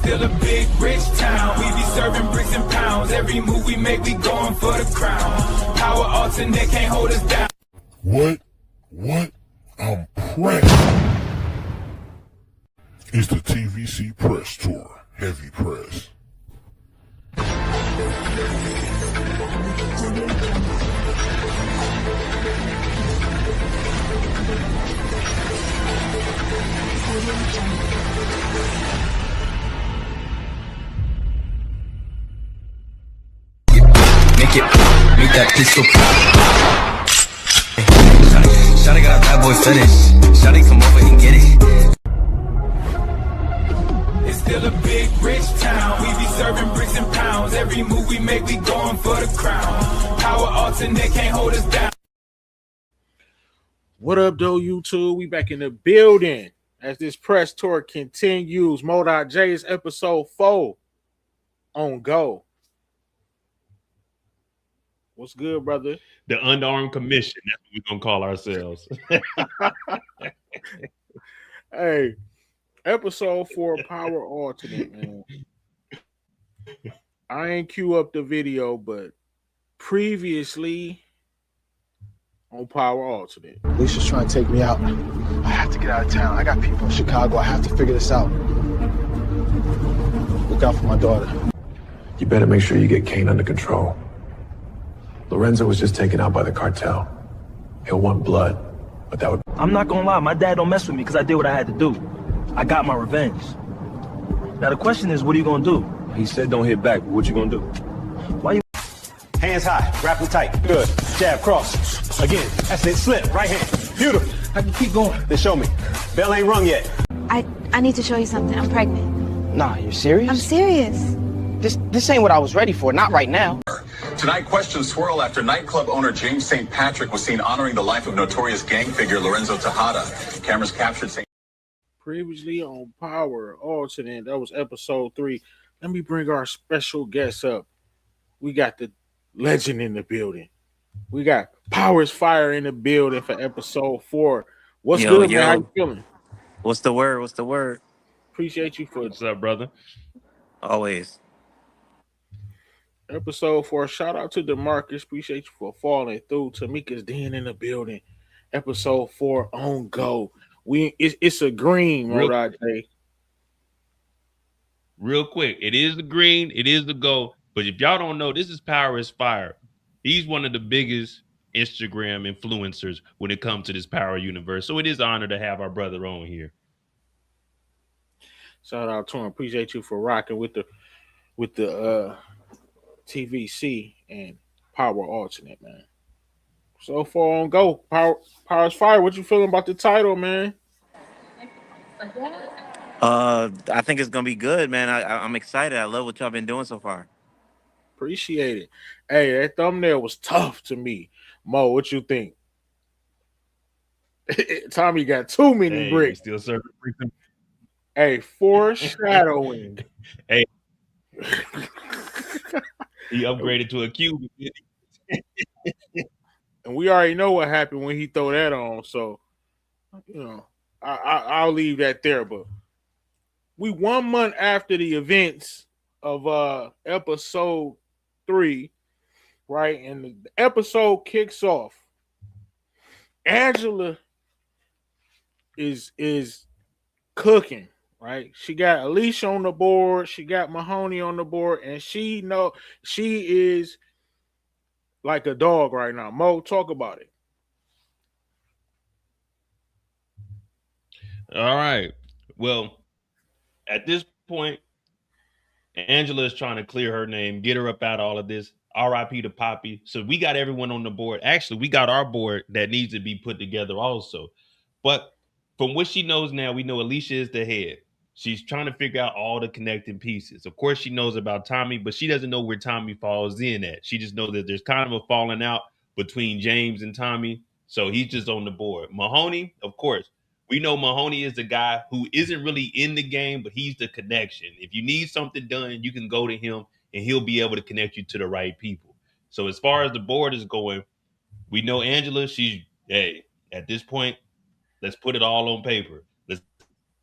still a big rich town. We be serving bricks and pounds. Every move we make, we going for the crown. Power alternate can't hold us down. What? I'm pressed. It's the TVC Press Tour, Heavy Press. Make that pistol pop. Shawty got a bad boy fetish. Shawty come over and get it. It's still a big rich town. We be serving bricks and pounds. Every move we make, we going for the crown. Power alternate can't hold us down. What up, though, YouTube? We back in the building as this press tour continues. Mo.J's episode 4 on go. What's good, brother? The Unarmed Commission. That's what we're going to call ourselves. Hey, episode 4, Power Alternate, man. I ain't cue up the video, but previously on Power Alternate. Alicia's trying to take me out. I have to get out of town. I got people in Chicago. I have to figure this out. Look out for my daughter. You better make sure you get Kane under control. Lorenzo was just taken out by the cartel. He'll want blood, but that would... I'm not gonna lie, my dad don't mess with me because I did what I had to do. I got my revenge. Now the question is, what are you gonna do? He said don't hit back, but what you gonna do? Why you... Hands high, grab them tight. Good. Jab, cross. Again. That's it. Slip. Right hand. Beautiful. I can keep going. Then show me. Bell ain't rung yet. I need to show you something. I'm pregnant. Nah, you're serious? I'm serious. This ain't what I was ready for. Not right now. Tonight, questions swirl after nightclub owner James St. Patrick was seen honoring the life of notorious gang figure Lorenzo Tejada. Cameras captured St. Previously on Power Alternate, that was episode 3. Let me bring our special guest up. We got the legend in the building. We got Powers Fire in the building for episode 4. What's good, man? How you feeling? What's the word? Appreciate you for What's up, brother? Always. Episode 4. Shout out to DeMarcus. Appreciate you for falling through. Tamika's Den in the building. Episode 4 on go. It's a green, Mo.J. Real quick, it is the green, it is the go. But if y'all don't know, this is Power is Fire. He's one of the biggest Instagram influencers when it comes to this Power universe. So it is an honor to have our brother on here. Shout out to him. Appreciate you for rocking with the TVC and Power Alternate, man. So far on go. Power's Fire. What you feeling about the title, man? I think it's gonna be good, man. I'm excited. I love what y'all been doing so far. Appreciate it. Hey, that thumbnail was tough to me. Mo, what you think? Tommy got too many bricks. Still serving bricks. Hey, foreshadowing. Hey. He upgraded to a cube. And we already know what happened when he throw that on. So, I'll leave that there. But we 1 month after the events of episode 3, right? And the episode kicks off. Angela is cooking, right? She got Alicia on the board, she got Mahoney on the board, and she is like a dog right now. Mo, talk about it. All right. Well, at this point, Angela is trying to clear her name, get her up out of all of this. RIP to Poppy. So we got everyone on the board. Actually, we got our board that needs to be put together also. But from what she knows now, we know Alicia is the head. She's trying to figure out all the connecting pieces. Of course, she knows about Tommy, but she doesn't know where Tommy falls in at. She just knows that there's kind of a falling out between James and Tommy. So he's just on the board. Mahoney, of course, we know Mahoney is the guy who isn't really in the game, but he's the connection. If you need something done, you can go to him and he'll be able to connect you to the right people. So as far as the board is going, we know Angela, at this point, let's put it all on paper. Let's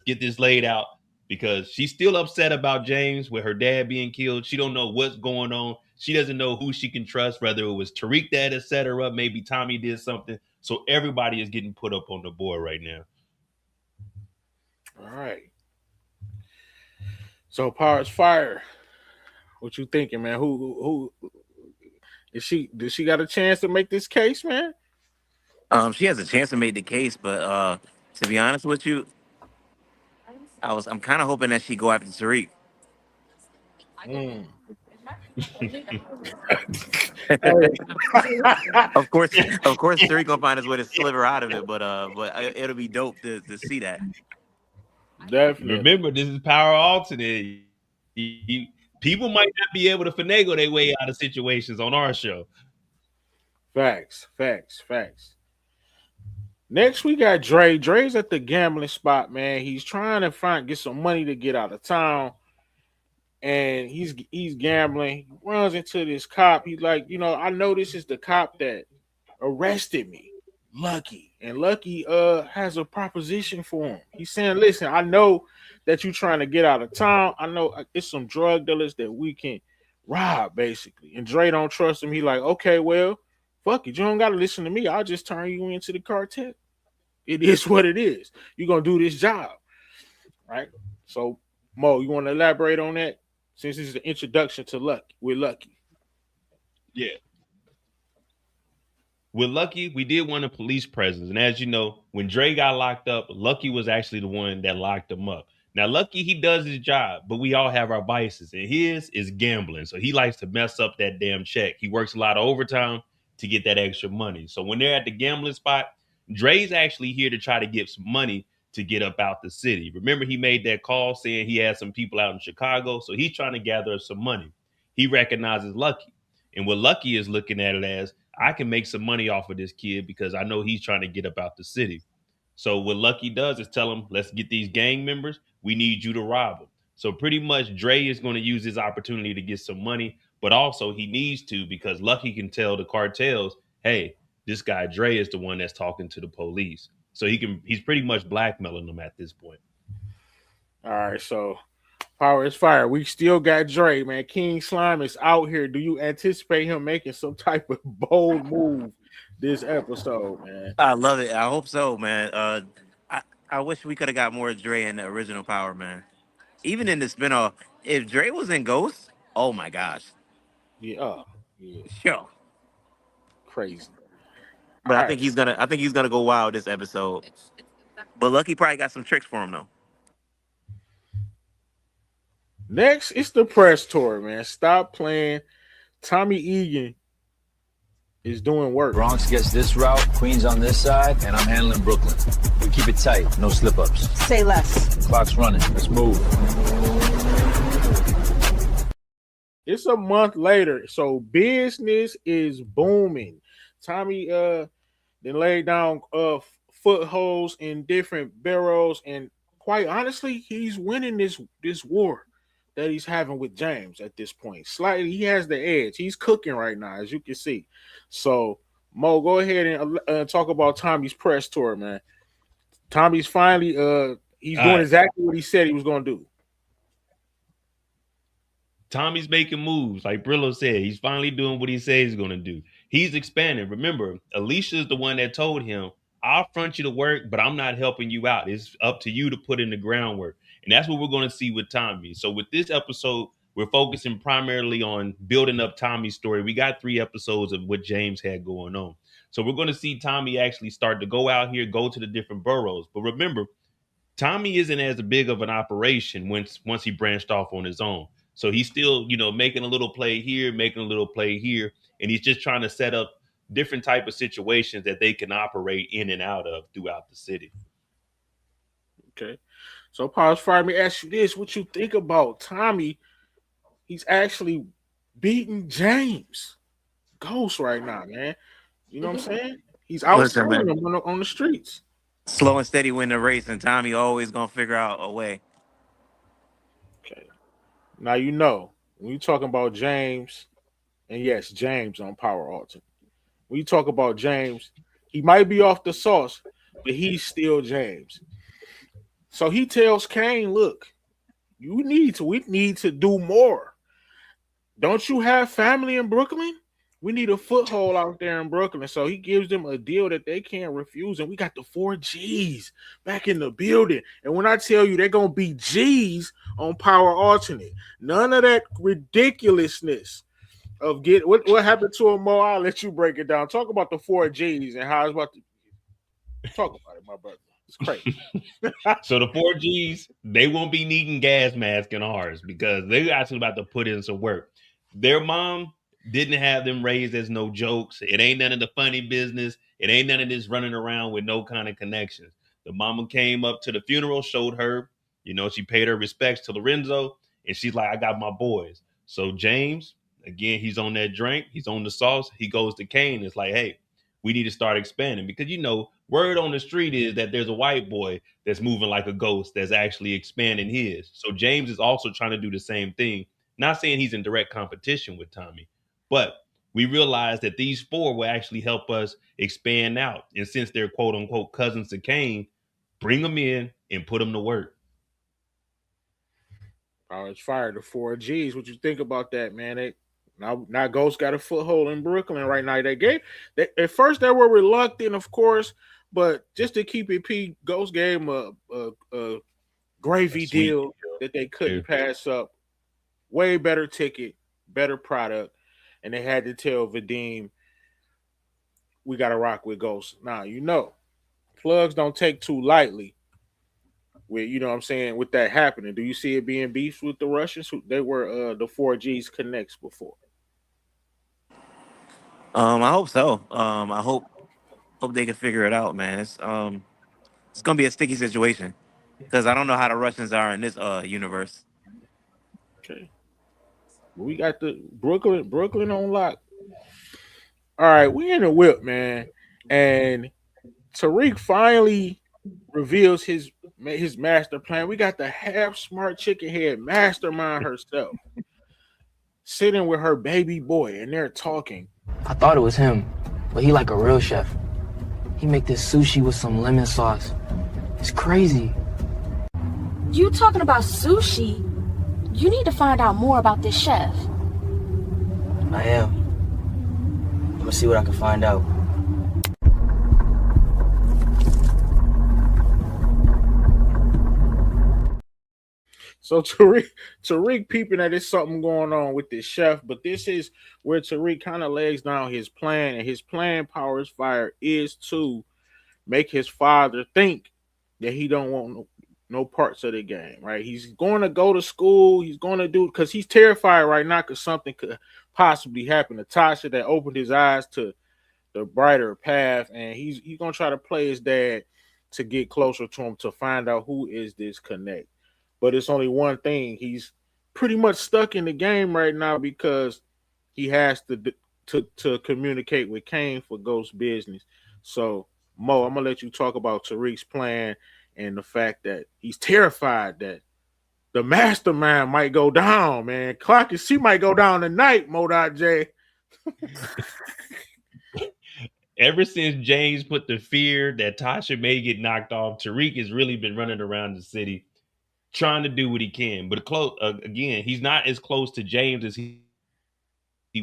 get this laid out. because she's still upset about James with her dad being killed. She don't know what's going on. She doesn't know who she can trust, whether it was Tariq that had set her up, maybe Tommy did something. So everybody is getting put up on the board right now. All right. So Powers Fire. What you thinking, man? Who is she? Does she got a chance to make this case, man? She has a chance to make the case, but to be honest with you, I'm kind of hoping that she go after Tariq. Of course, Tariq gonna find his way to sliver out of it, but it'll be dope to see that. Definitely. Remember, this is power alternate. People might not be able to finagle their way out of situations on our show. Facts. Next, we got Dre. Dre's at the gambling spot, man. He's trying to get some money to get out of town. And he's gambling. He runs into this cop. He's like, I know this is the cop that arrested me, Lucky. And Lucky has a proposition for him. He's saying, listen, I know that you're trying to get out of town. I know it's some drug dealers that we can rob, basically. And Dre don't trust him. He like, okay, well, fuck it. You don't got to listen to me. I'll just turn you into the cartel. It is what it is. You're going to do this job. Right? So, Mo, you want to elaborate on that? Since this is the introduction to Lucky. We're Lucky. Yeah. With Lucky, we did want a police presence. And as you know, when Dre got locked up, Lucky was actually the one that locked him up. Now, Lucky, he does his job, but we all have our vices. And his is gambling. So he likes to mess up that damn check. He works a lot of overtime to get that extra money. So when they're at the gambling spot, Dre's actually here to try to get some money to get up out the city. Remember, he made that call saying he had some people out in Chicago. So he's trying to gather up some money. He recognizes Lucky. And what Lucky is looking at it as, I can make some money off of this kid because I know he's trying to get up out the city. So what Lucky does is tell him, let's get these gang members. We need you to rob them. So pretty much Dre is going to use his opportunity to get some money, but also he needs to because Lucky can tell the cartels, hey, this guy Dre is the one that's talking to the police. So he's pretty much blackmailing them at this point. All right, so Power is Fire. We still got Dre, man. King Slime is out here. Do you anticipate him making some type of bold move this episode, man? I love it. I hope so, man. I wish we could have got more Dre in the original Power, man. Even in the spinoff, if Dre was in Ghost, oh my gosh. Yeah. Sure. Crazy. But I think he's gonna go wild this episode. But Lucky probably got some tricks for him though. Next, it's the press tour, man. Stop playing. Tommy Egan is doing work. Bronx gets this route, Queens on this side, and I'm handling Brooklyn. We keep it tight, no slip-ups. Say less. Clock's running. Let's move. It's a month later, so business is booming. Tommy then laid down footholds in different barrels, and quite honestly, he's winning this war that he's having with James at this point. Slightly, he has the edge. He's cooking right now, as you can see. So, Mo, go ahead and talk about Tommy's press tour, man. Tommy's finally he's doing exactly what he said he was going to do. Tommy's making moves, like Brillo said. He's finally doing what he says he's going to do. He's expanding. Remember, Alicia is the one that told him, I'll front you to work, but I'm not helping you out. It's up to you to put in the groundwork. And that's what we're going to see with Tommy. So with this episode, we're focusing primarily on building up Tommy's story. We got 3 episodes of what James had going on. So we're going to see Tommy actually start to go out here, go to the different boroughs. But remember, Tommy isn't as big of an operation once he branched off on his own. So he's still, making a little play here, making a little play here. And he's just trying to set up different type of situations that they can operate in and out of throughout the city. Okay. So, Powers Fire, let me ask you this. What you think about Tommy? He's actually beating James Ghost right now, man. You know what I'm saying? He's outscoring him on the streets. Slow and steady win the race, and Tommy always going to figure out a way. Okay. Now, when you talking about James, and yes, James on Power Alternate. When you talk about James, he might be off the sauce, but he's still James. So he tells Kane, look, We need to do more. Don't you have family in Brooklyn? We need a foothold out there in Brooklyn. So he gives them a deal that they can't refuse. And we got the 4Gs back in the building. And when I tell you they're going to be G's on Power Alternate, none of that ridiculousness of what happened to him, Mo. I'll let you break it down. Talk about the 4Gs and how it's about to talk about it, my brother. It's crazy. So the 4Gs, they won't be needing gas masks in ours because they're actually about to put in some work. Their mom didn't have them raised as no jokes. It ain't none of the funny business. It ain't none of this running around with no kind of connections. The mama came up to the funeral, showed her, she paid her respects to Lorenzo, and she's like, I got my boys. So James, again, he's on that drink. He's on the sauce. He goes to Kane. It's like, hey, we need to start expanding because, word on the street is that there's a white boy that's moving like a ghost that's actually expanding his. So James is also trying to do the same thing. Not saying he's in direct competition with Tommy, but we realized that these four will actually help us expand out. And since they're quote unquote cousins to Kane, bring them in and put them to work. It's fired the 4Gs. What you think about that, man? Now Ghost got a foothold in Brooklyn right now. At first they were reluctant, of course, but just to keep it P, Ghost gave him a gravy deal that they couldn't pass up. Way better ticket, better product, and they had to tell Vadim, we got to rock with Ghost. Now, plugs don't take too lightly with, with that happening. Do you see it being beefs with the Russians? They were the 4Gs connects before. I hope so. I hope they can figure it out, man. It's gonna be a sticky situation because I don't know how the Russians are in this universe. Okay. We got the Brooklyn on lock. All right, we in the whip, man. And Tariq finally reveals his master plan. We got the half smart chicken head mastermind herself sitting with her baby boy, and they're talking. I thought it was him, but he like a real chef. He make this sushi with some lemon sauce. It's crazy. You talking about sushi? You need to find out more about this chef. I am. I'm gonna see what I can find out. So Tariq peeping that there's something going on with this chef, but this is where Tariq kind of lays down his plan, and his plan, Powers Fire, is to make his father think that he don't want no parts of the game, right? He's going to go to school. He's going to do, because he's terrified right now because something could possibly happen to Tasha that opened his eyes to the brighter path, and he's going to try to play his dad to get closer to him to find out who is this connect. But it's only one thing. He's pretty much stuck in the game right now because he has to communicate with Kane for Ghost business. So, Mo, I'm going to let you talk about Tariq's plan and the fact that he's terrified that the mastermind might go down, man. She might go down tonight, Mo.J. Ever since James put the fear that Tasha may get knocked off, Tariq has really been running around the city trying to do what he can. But again, he's not as close to James as he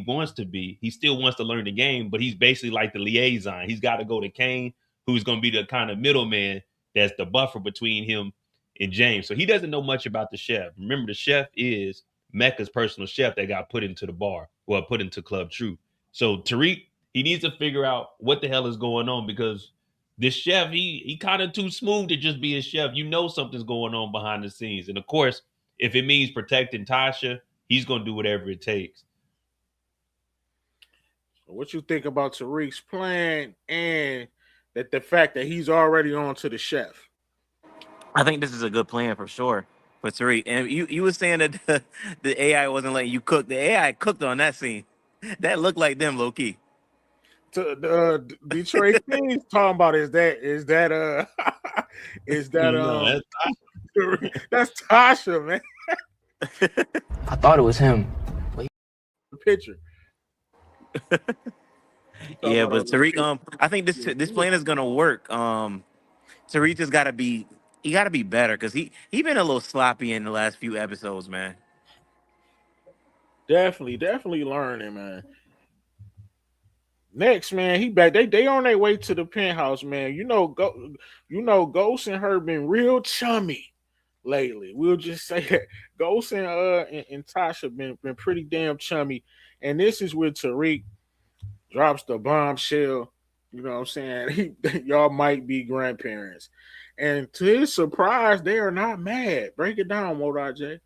wants to be. He still wants to learn the game, but he's basically like the liaison. He's got to go to Kane, who's going to be the kind of middleman that's the buffer between him and James. So he doesn't know much about the chef. Remember, the chef is Mecca's personal chef that got put into the bar, well, put into Club True. So Tariq, he needs to figure out what the hell is going on, because this chef, he kind of too smooth to just be a chef. Something's going on behind the scenes. And of course, if it means protecting Tasha, he's going to do whatever it takes. So what you think about Tariq's plan and that the fact that he's already on to the chef? I think this is a good plan for sure for Tariq. And you were saying that the AI wasn't letting you cook. The AI cooked on that scene. That looked like them, low key. Detroit Kings talking about is that no, that's Tasha, man. I thought it was him. The picture. Yeah, but Tariq, I think this plan is gonna work. Tariq just gotta be he got to be better because he been a little sloppy in the last few episodes, man. Definitely learning, man. Next, man, he back. They on their way to the penthouse, man. Ghost and her been real chummy lately. We'll just say that Ghost and Tasha been pretty damn chummy. And this is where Tariq drops the bombshell. You know what I'm saying? Y'all might be grandparents. And to his surprise, they are not mad. Break it down, Modai J.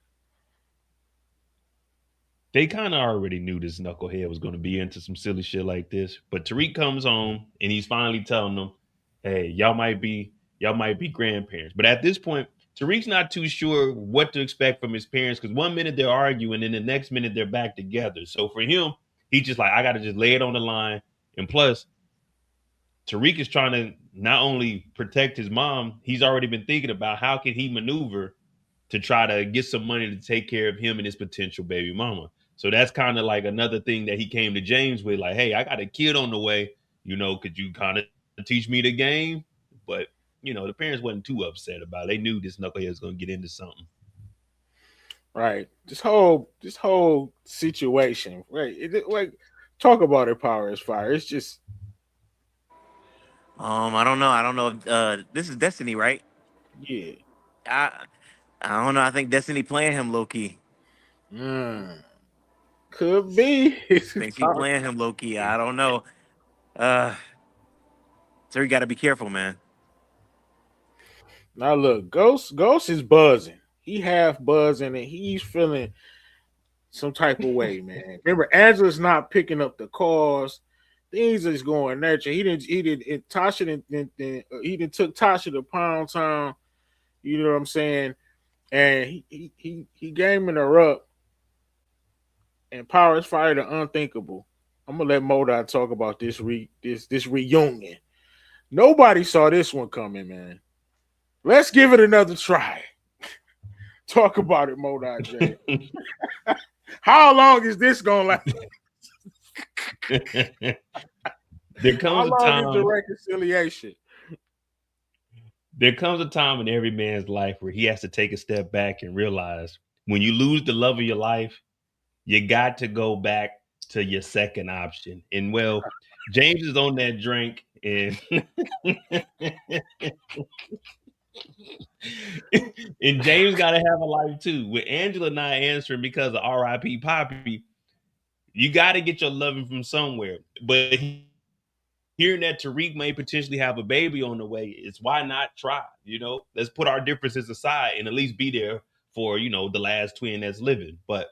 They kind of already knew this knucklehead was going to be into some silly shit like this. But Tariq comes home and he's finally telling them, "Hey, y'all might be grandparents." But at this point, Tariq's not too sure what to expect from his parents because one minute they're arguing and the next minute they're back together. So for him, he's just like, I got to just lay it on the line. And plus, Tariq is trying to not only protect his mom, he's already been thinking about how can he maneuver to try to get some money to take care of him and his potential baby mama. So that's kind of like another thing that he came to James with, like, hey, I got a kid on the way, could you kind of teach me the game? But, the parents wasn't too upset about it. They knew this knucklehead was going to get into something. Right. This whole situation. Right. Talk about it, Power is Fire. It's just. I don't know if this is Destiny, right? Yeah. I don't know. I think Destiny playing him low key. Could be. Think she playing him low key. I don't know. So you got to be careful, man. Now look, Ghost is buzzing. He half buzzing and he's feeling some type of way, man. Remember, Angela's not picking up the calls. Things is going nature. He didn't took Tasha to Pound Town. You know what I'm saying? And he gaming her up. And Power is Fire the unthinkable. I'm gonna let Modai talk about this reunion. Nobody saw this one coming, man. Let's give it another try. Talk about it, Modai J. How long is this gonna last? There comes a time. The reconciliation. There comes a time in every man's life where he has to take a step back and realize when you lose the love of your life, you got to go back to your second option. And well, James is on that drink and and James got to have a life too. With Angela not answering because of R.I.P. Poppy, you got to get your loving from somewhere. But hearing that Tariq may potentially have a baby on the way, it's why not try? Let's put our differences aside and at least be there for the last twin that's living. But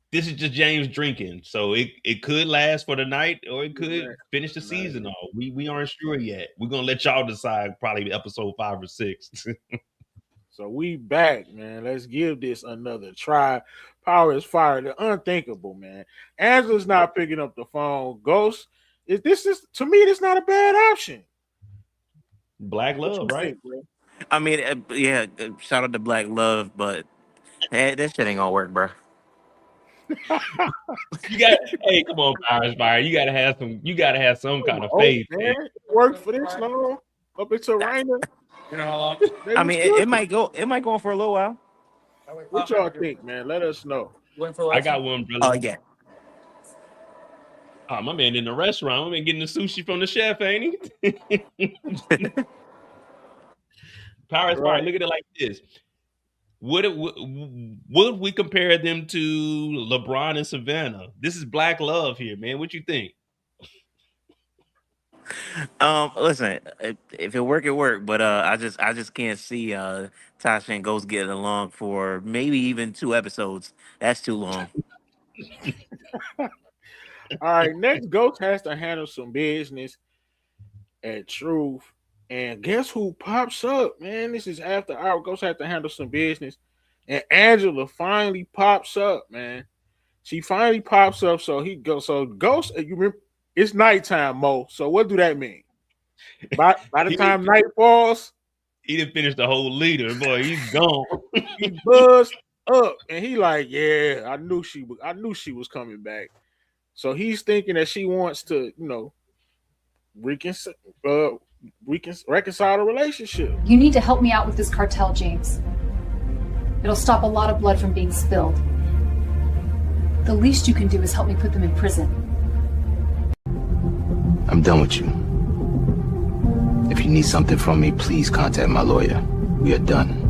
this is just James drinking, so it could last for the night or it could finish the season off. We aren't sure yet. We're gonna let y'all decide probably episode 5 or 6. So we back, man. Let's give this another try. Power is Fire, the unthinkable, man. Angela's not picking up the phone. Ghost, this is to me, this not a bad option. Black Love, right? Think, I mean, shout out to Black Love, but that shit ain't gonna work, bro. Hey, come on, Power is Fire. You gotta have some kind of faith. Man. It worked for this long up until Raina. You know how long? I mean, it might go on for a little while. What y'all think, man? Let us know. I got one, brother. Oh yeah. Oh, my man in the restaurant. My man getting the sushi from the chef, ain't he? Power is Fire. Look at it like this. Would we compare them to LeBron and Savannah? This is Black Love here, man. What you think? Listen, if it work, it work. But I just can't see Tasha and Ghost getting along for maybe even 2 episodes. That's too long. All right, next Ghost has to handle some business at Truth. And guess who pops up, man? This is after hour. Ghost has to handle some business. And Angela finally pops up, man. She finally pops up. So he goes. So Ghost, you remember, it's nighttime, Mo. So what do that mean? By the time night falls, he didn't finish the whole leader, boy. He's gone. He buzzed up, and he like, yeah, I knew she was coming back. So he's thinking that she wants to, reconcile the relationship. You need to help me out with this cartel, James. It'll stop a lot of blood from being spilled. The least you can do is help me put them in prison. I'm done with you. If you need something from me, please contact my lawyer. We are done.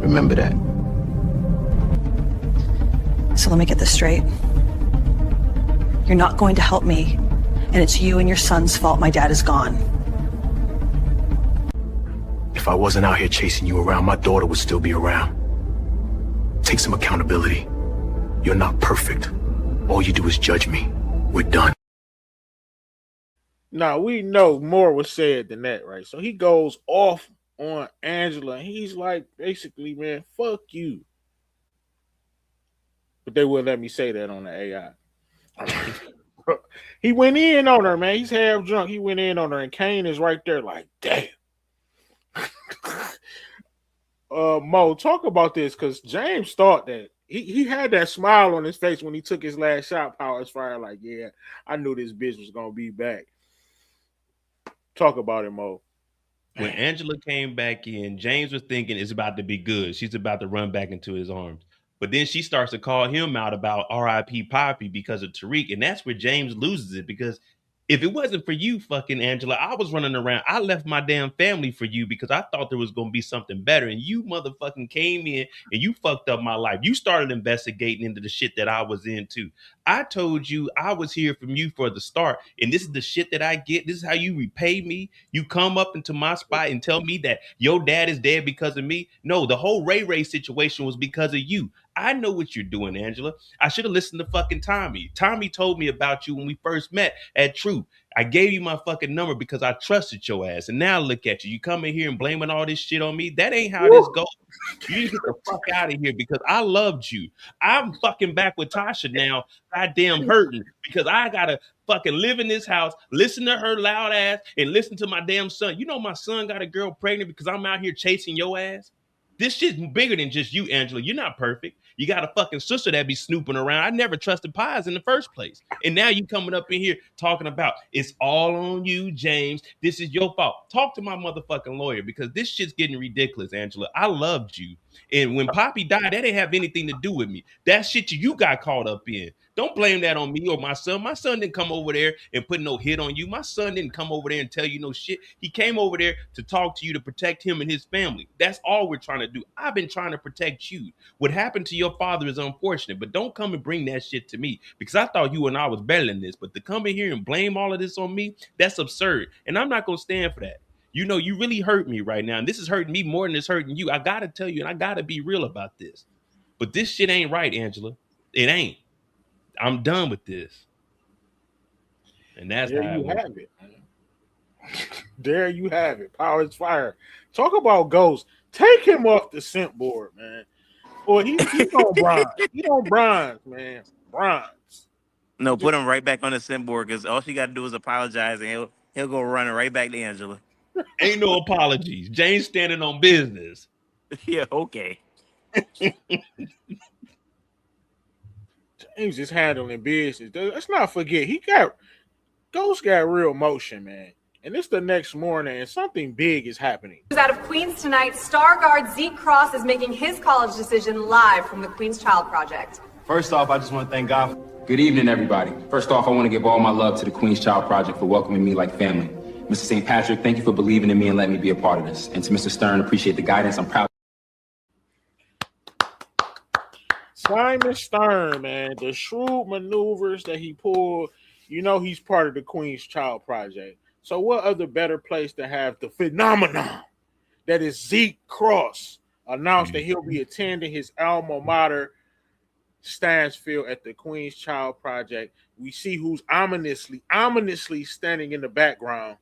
Remember that. So let me get this straight. You're not going to help me, and it's you and your son's fault my dad is gone. If I wasn't out here chasing you around, my daughter would still be around. Take some accountability. You're not perfect. All you do is judge me. We're done. Now, we know more was said than that, right? So he goes off on Angela, and he's like, basically, man, fuck you. But they wouldn't let me say that on the AI. He went in on her, man. He's half drunk. He went in on her, and Kane is right there like, damn. Mo, talk about this, because James thought that. He had that smile on his face when he took his last shot, Powers Fire, like, yeah, I knew this bitch was going to be back. Talk about it, Mo. When Angela came back in, James was thinking it's about to be good. She's about to run back into his arms. But then she starts to call him out about R.I.P. Poppy because of Tariq. And that's where James loses it, because if it wasn't for you, fucking Angela, I was running around. I left my damn family for you because I thought there was going to be something better. And you motherfucking came in and you fucked up my life. You started investigating into the shit that I was into. I told you I was here from you for the start. And this is the shit that I get. This is how you repay me. You come up into my spot and tell me that your dad is dead because of me. No, the whole Ray situation was because of you. I know what you're doing, Angela. I should have listened to fucking Tommy. Tommy told me about you when we first met at Truth. I gave you my fucking number because I trusted your ass. And now look at you. You come in here and blaming all this shit on me. That ain't how this goes. You need to get the fuck out of here because I loved you. I'm fucking back with Tasha now, goddamn hurting, because I gotta fucking live in this house, listen to her loud ass, and listen to my damn son. You know my son got a girl pregnant because I'm out here chasing your ass? This shit's bigger than just you, Angela. You're not perfect. You got a fucking sister that be snooping around. I never trusted Pies in the first place. And now you coming up in here talking about it's all on you, James. This is your fault. Talk to my motherfucking lawyer, because this shit's getting ridiculous, Angela. I loved you. And when Poppy died, that didn't have anything to do with me. That shit you got caught up in. Don't blame that on me or my son. My son didn't come over there and put no hit on you. My son didn't come over there and tell you no shit. He came over there to talk to you, to protect him and his family. That's all we're trying to do. I've been trying to protect you. What happened to your father is unfortunate, but don't come and bring that shit to me, because I thought you and I was better than this. But to come in here and blame all of this on me, that's absurd. And I'm not going to stand for that. You know, you really hurt me right now. And this is hurting me more than it's hurting you. I got to tell you, and I got to be real about this. But this shit ain't right, Angela. It ain't. I'm done with this. And that's there how you have it. There you have it. Powers Fire. Talk about Ghost. Take him off the scent board, man. Boy, he on bronze. He on bronze, man. Bronze. No, put him right back on the scent board, because all she got to do is apologize, and he'll go running right back to Angela. Ain't no apologies. James standing on business. Yeah, okay. James is handling business. Let's not forget, Ghost got real motion, man. And it's the next morning, and something big is happening. Out of Queens tonight, star guard Zeke Cross is making his college decision live from the Queens Child Project. First off, I just want to thank God. Good evening, everybody. First off, I want to give all my love to the Queens Child Project for welcoming me like family. Mr. St. Patrick, thank you for believing in me and letting me be a part of this. And to Mr. Stern, appreciate the guidance. I'm proud. Simon Stern, man, the shrewd maneuvers that he pulled, you know he's part of the Queens Child Project. So what other better place to have the phenomenon that is Zeke Cross announced that he'll be attending his alma mater, Stansfield, at the Queens Child Project. We see who's ominously standing in the background.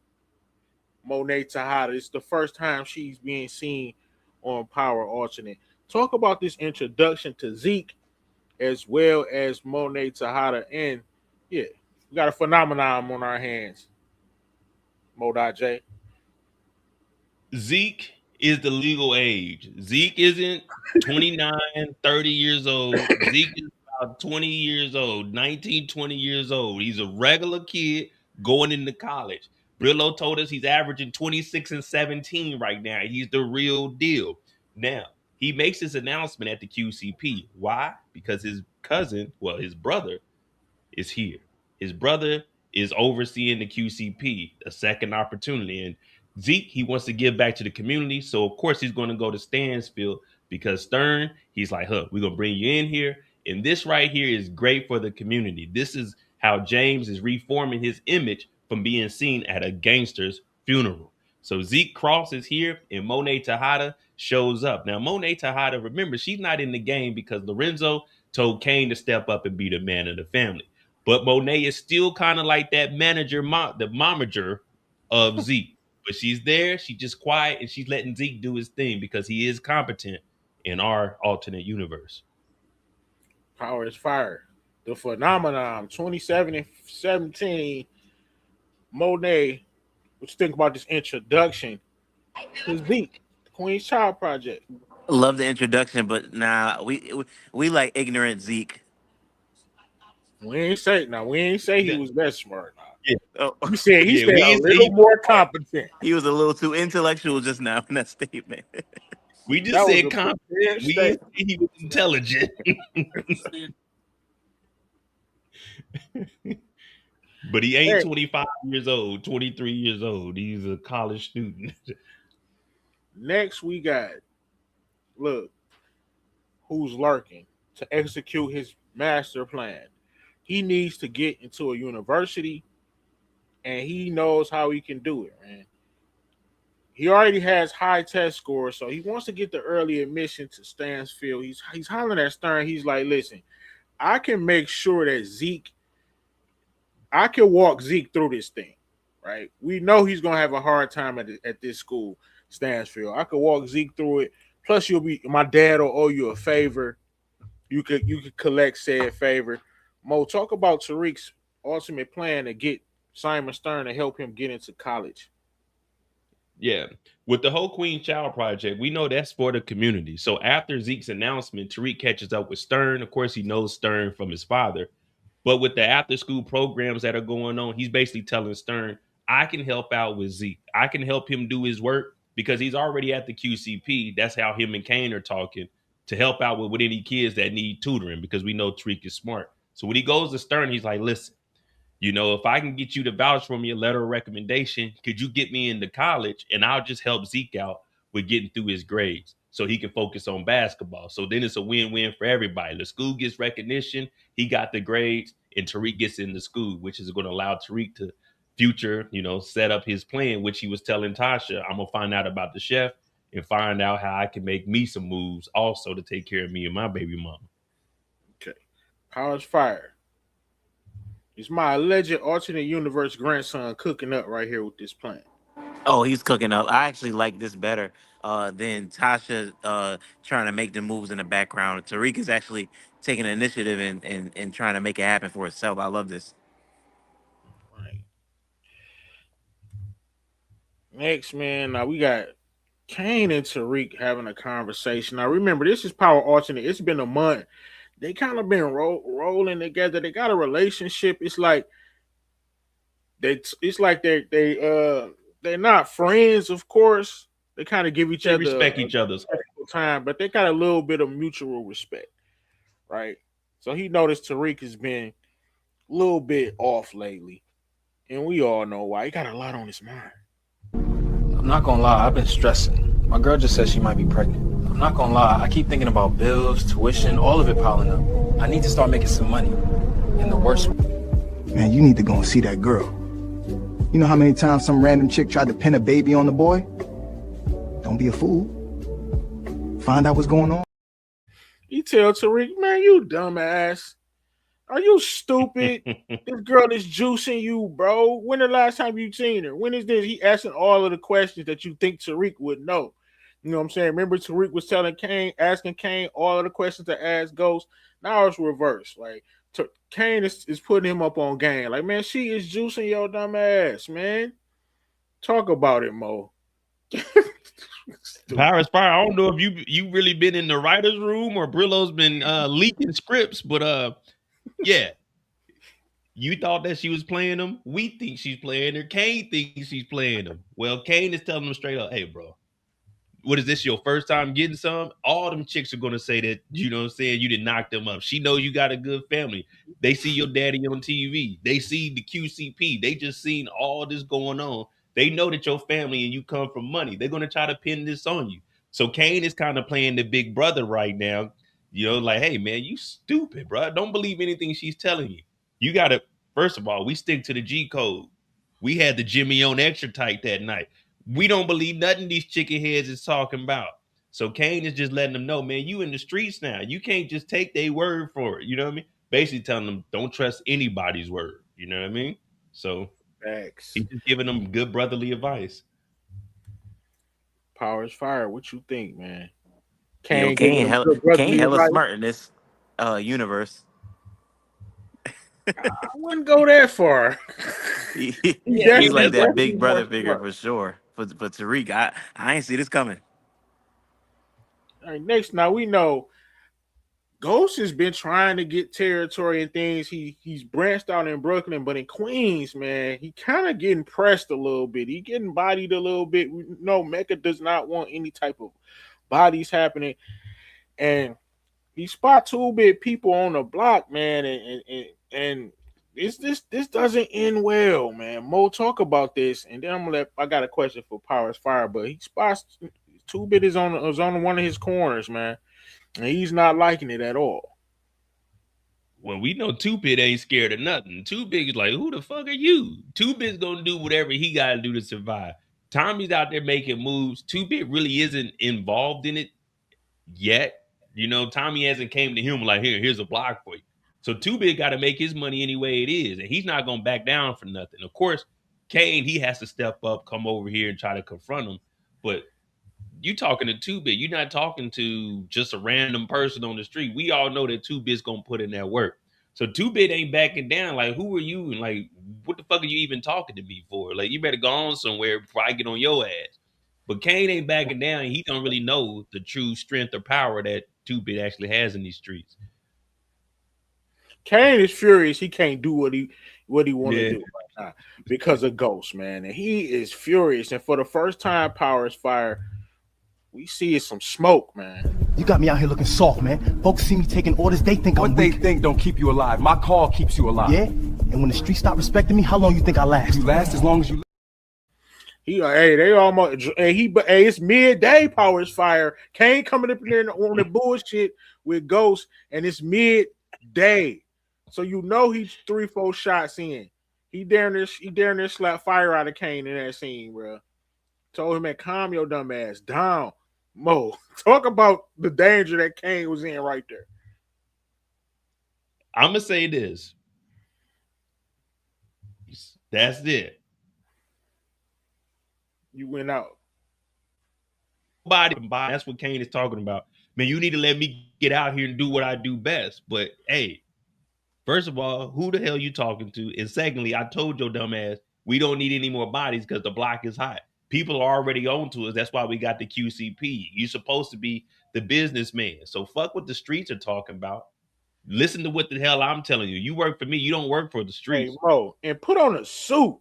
Monet Tejada. It's the first time she's being seen on Power Alternate. Talk about this introduction to Zeke as well as Monet Tejada. And yeah, we got a phenomenon on our hands. Mo.J. Zeke is the legal age. Zeke isn't 29, 30 years old. Zeke is about 20 years old, 19, 20 years old. He's a regular kid going into college. Brillo told us he's averaging 26 and 17 right now. He's the real deal. Now, he makes this announcement at the QCP. Why? Because his cousin, well, his brother is here. His brother is overseeing the QCP, a second opportunity. And Zeke, he wants to give back to the community. So, of course, he's going to go to Stansfield because Stern, he's like, we're going to bring you in here. And this right here is great for the community. This is how James is reforming his image from being seen at a gangster's funeral. So Zeke Cross is here and Monet Tejada shows up. Now, Monet Tejada, remember, she's not in the game because Lorenzo told Kane to step up and be the man of the family. But Monet is still kind of like that manager, the momager of Zeke. But she's there, she's just quiet, and she's letting Zeke do his thing because he is competent in our alternate universe. Power is fire. The phenomenon, 27 and 17. Monet, what you think about this introduction to Zeke, the Queen's Child Project? Love the introduction, but we like ignorant Zeke. We ain't say he was that smart. Yeah. Oh. You said he a little more competent. He was a little too intellectual just now in that statement. We just said competent. We didn't say he was intelligent. But he ain't 25 years old, 23 years old. He's a college student. Next, we got, look, who's lurking to execute his master plan. He needs to get into a university, and he knows how he can do it, man. He already has high test scores, so he wants to get the early admission to Stansfield. He's hollering at Stern. He's like, listen, I can make sure that I can walk Zeke through this thing, right? We know he's going to have a hard time at this school, Stansfield. I could walk Zeke through it. Plus, my dad will owe you a favor. You could collect said favor. Mo, talk about Tariq's ultimate plan to get Simon Stern to help him get into college. Yeah. With the whole Queen Child Project, we know that's for the community. So after Zeke's announcement, Tariq catches up with Stern. Of course, he knows Stern from his father. But with the after-school programs that are going on, he's basically telling Stern, I can help out with Zeke. I can help him do his work because he's already at the QCP. That's how him and Kane are talking, to help out with any kids that need tutoring because we know Tariq is smart. So when he goes to Stern, he's like, listen, if I can get you to vouch for me, a letter of recommendation, could you get me into college? And I'll just help Zeke out with getting through his grades so he can focus on basketball. So then it's a win-win for everybody. The school gets recognition, he got the grades, and Tariq gets into school, which is going to allow Tariq to future, set up his plan, which he was telling Tasha, I'm going to find out about the chef and find out how I can make me some moves also to take care of me and my baby mama. Okay. Power's fire. It's my alleged alternate universe grandson cooking up right here with this plan. Oh, he's cooking up. I actually like this better than Tasha trying to make the moves in the background. Tariq is actually taking the initiative and trying to make it happen for himself. I love this. Right. Next, man, now we got Kane and Tariq having a conversation. Now, remember, this is Power Alternate. It's been a month. They kind of been rolling together. They got a relationship. It's like they're not friends, of course. They kind of give each other respect each other's time, but they got a little bit of mutual respect, right? So he noticed Tariq has been a little bit off lately, and we all know why. He got a lot on his mind. I'm not gonna lie, I've been stressing. My girl just said she might be pregnant. I'm not gonna lie, I keep thinking about bills, tuition, all of it piling up. I need to start making some money. And the worst... Man, you need to go and see that girl. You know how many times some random chick tried to pin a baby on the boy? Don't be a fool. Find out what's going on. You tell Tariq, man, you dumbass. Are you stupid? This girl is juicing you, bro. When the last time you seen her? When is this? He asking all of the questions that you think Tariq would know. You know what I'm saying? Remember Tariq was asking Kane all of the questions to ask Ghost. Now it's reversed. Like Kane is putting him up on game. Like, man, she is juicing your dumb ass, man. Talk about it, Mo. Paris Fire. I don't know if you really been in the writer's room or Brillo's been leaking scripts, but yeah. You thought that she was playing them. We think she's playing her. Kane thinks she's playing them. Well, Kane is telling them straight up, hey, bro, what is this, your first time getting some? All them chicks are going to say that, you know what I'm saying, you didn't knock them up. She knows you got a good family. They see your daddy on TV. They see the QCP. They just seen all this going on. They know that your family and you come from money. They're going to try to pin this on you. So Kane is kind of playing the big brother right now. You know, like, hey, man, you stupid, bro. Don't believe anything she's telling you. You got to, first of all, we stick to the G code. We had the Jimmy on extra tight that night. We don't believe nothing these chicken heads is talking about. So Kane is just letting them know, man, you in the streets now. You can't just take their word for it. You know what I mean? Basically telling them, don't trust anybody's word. You know what I mean? So he's just giving them good brotherly advice. Powers Fire, what you think, man? Kane hella smart in this universe. I wouldn't go that far. He's like that big brother figure for sure. For Tariq, I ain't see this coming. All right, next, now we know Ghost has been trying to get territory and things. He's branched out in Brooklyn, but in Queens, man, he kind of getting pressed a little bit. He getting bodied a little bit. No, Mecca does not want any type of bodies happening, and he spot 2-bit people on the block, man, and this doesn't end well, man. Mo, talk about this, and then I got a question for Powers Fire, but he spots 2-bit is on one of his corners, man, and he's not liking it at all. Well, we know 2-bit ain't scared of nothing. 2-bit is like, who the fuck are you? 2-bit's gonna do whatever he gotta do to survive. Tommy's out there making moves. 2-bit really isn't involved in it yet. You know, Tommy hasn't came to him like, here's a block for you. So 2-bit got to make his money any way it is, and he's not going to back down for nothing. Of course, Kane, he has to step up, come over here and try to confront him. But you talking to 2-bit, you're not talking to just a random person on the street. We all know that 2-bit's going to put in that work. So 2-bit ain't backing down. Like, who are you? And like, what the fuck are you even talking to me for? Like, you better go on somewhere before I get on your ass. But Kane ain't backing down. He don't really know the true strength or power that 2-bit actually has in these streets. Kane is furious. He can't do what he want to do right now because of Ghost, man. And he is furious. And for the first time, Powers Fire, we see some smoke, man. You got me out here looking soft, man. Folks see me taking orders, they think I'm weak. What they think don't keep you alive. My call keeps you alive. Yeah? And when the streets stop respecting me, how long you think I last? You last as long as you They almost it's midday, Powers Fire. Kane coming up in there on the bullshit with Ghost, and it's midday. So you know he's 3-4 shots in. He daring to slap fire out of Kane in that scene, bro. Told him, man, calm your dumb ass down. Mo, talk about the danger that Kane was in right there. I'm gonna say this. That's it. You went out. That's what Kane is talking about. Man, you need to let me get out here and do what I do best. But hey, first of all, who the hell you talking to? And secondly, I told your dumb ass, we don't need any more bodies because the block is hot. People are already on to us. That's why we got the QCP. You're supposed to be the businessman. So fuck what the streets are talking about. Listen to what the hell I'm telling you. You work for me. You don't work for the streets. Hey, bro, and put on a suit.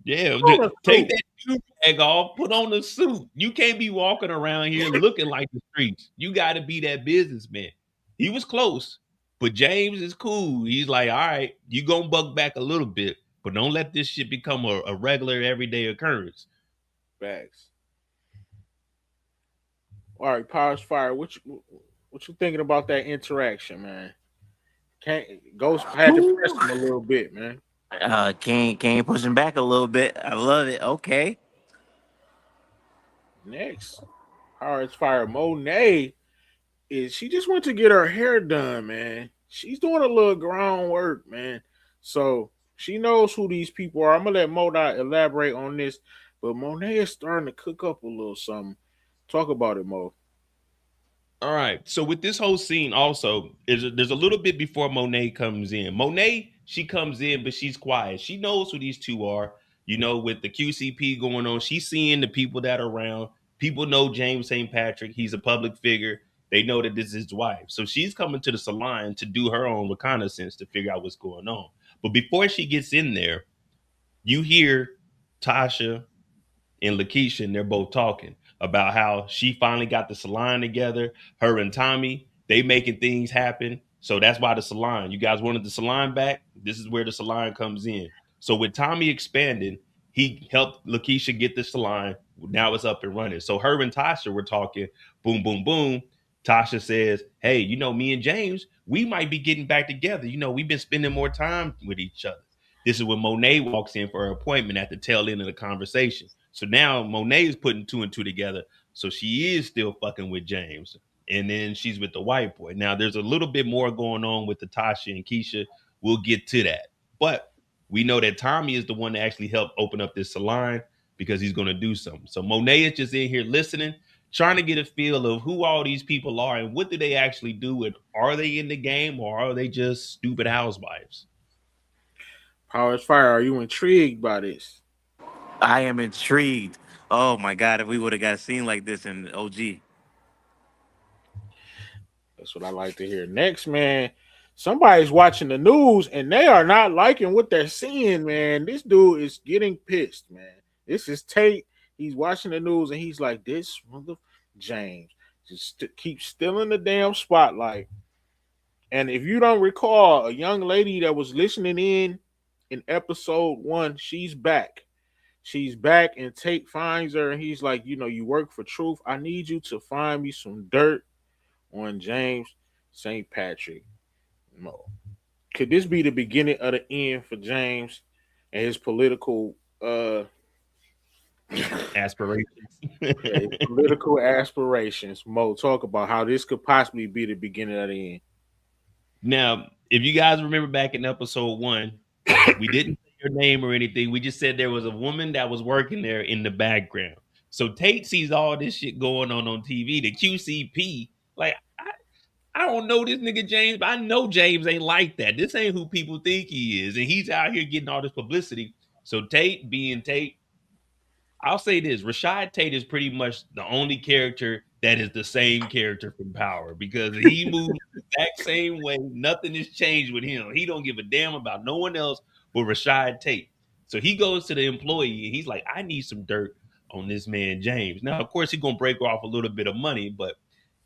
Yeah, take that do-rag off, put on the suit. You can't be walking around here looking like the streets. You got to be that businessman. He was close, but James is cool. He's like, all right, you going to buck back a little bit, but don't let this shit become a regular everyday occurrence. Facts. All right, Powers Fire, what you thinking about that interaction, man? Ghost had to press him a little bit, man. Kane pushing back a little bit. I love it. Okay. Next, Powers Fire Monet she just went to get her hair done, man. She's doing a little groundwork, man. So she knows who these people are. I'm gonna let Monet elaborate on this, but Monet is starting to cook up a little something. Talk about it, Mo. All right. So with this whole scene also, there's a little bit before Monet comes in. Monet, she comes in, but she's quiet. She knows who these two are. You know, with the QCP going on, she's seeing the people that are around. People know James St. Patrick. He's a public figure. They know that this is his wife. So she's coming to the salon to do her own reconnaissance to figure out what's going on. But before she gets in there, you hear Tasha and Lakeisha, and they're both talking about how she finally got the salon together. Her and Tommy, they making things happen. So that's why the salon. You guys wanted the salon back. This is where the salon comes in. So with Tommy expanding, he helped Lakeisha get the salon. Now it's up and running. So her and Tasha were talking. Boom, boom, boom. Tasha says, "Hey, you know, me and James, we might be getting back together. You know, we've been spending more time with each other." This is when Monet walks in for her appointment at the tail end of the conversation. So now Monet is putting two and two together. So she is still fucking with James. And then she's with the white boy. Now there's a little bit more going on with the Tasha and Keisha. We'll get to that. But we know that Tommy is the one that actually helped open up this salon because he's going to do something. So Monet is just in here listening, trying to get a feel of who all these people are and what do they actually do, and are they in the game or are they just stupid housewives? Power is Fire, are you intrigued by this? I am intrigued. Oh my God, if we would have got a scene like this in OG. That's what I like to hear. Next, man, somebody's watching the news and they are not liking what they're seeing, man. This dude is getting pissed, man. This is Tate. He's watching the news and he's like, this mother James just keeps stealing the damn spotlight. And if you don't recall, a young lady that was listening in episode 1, she's back. She's back, and Tate finds her, and he's like, you know, you work for truth. I need you to find me some dirt on James St. Patrick. No. Could this be the beginning of the end for James and his political aspirations? Political aspirations. Mo, talk about how this could possibly be the beginning of the end. Now, if you guys remember back in episode 1, we didn't say her name or anything. We just said there was a woman that was working there in the background. So Tate sees all this shit going on TV. The QCP, like, I don't know this nigga James, but I know James ain't like that. This ain't who people think he is. And he's out here getting all this publicity. So Tate being Tate, I'll say this, Rashad Tate is pretty much the only character that is the same character from Power, because he moves the exact same way. Nothing has changed with him. He don't give a damn about no one else but Rashad Tate. So he goes to the employee and he's like, I need some dirt on this man, James. Now, of course, he's going to break off a little bit of money, but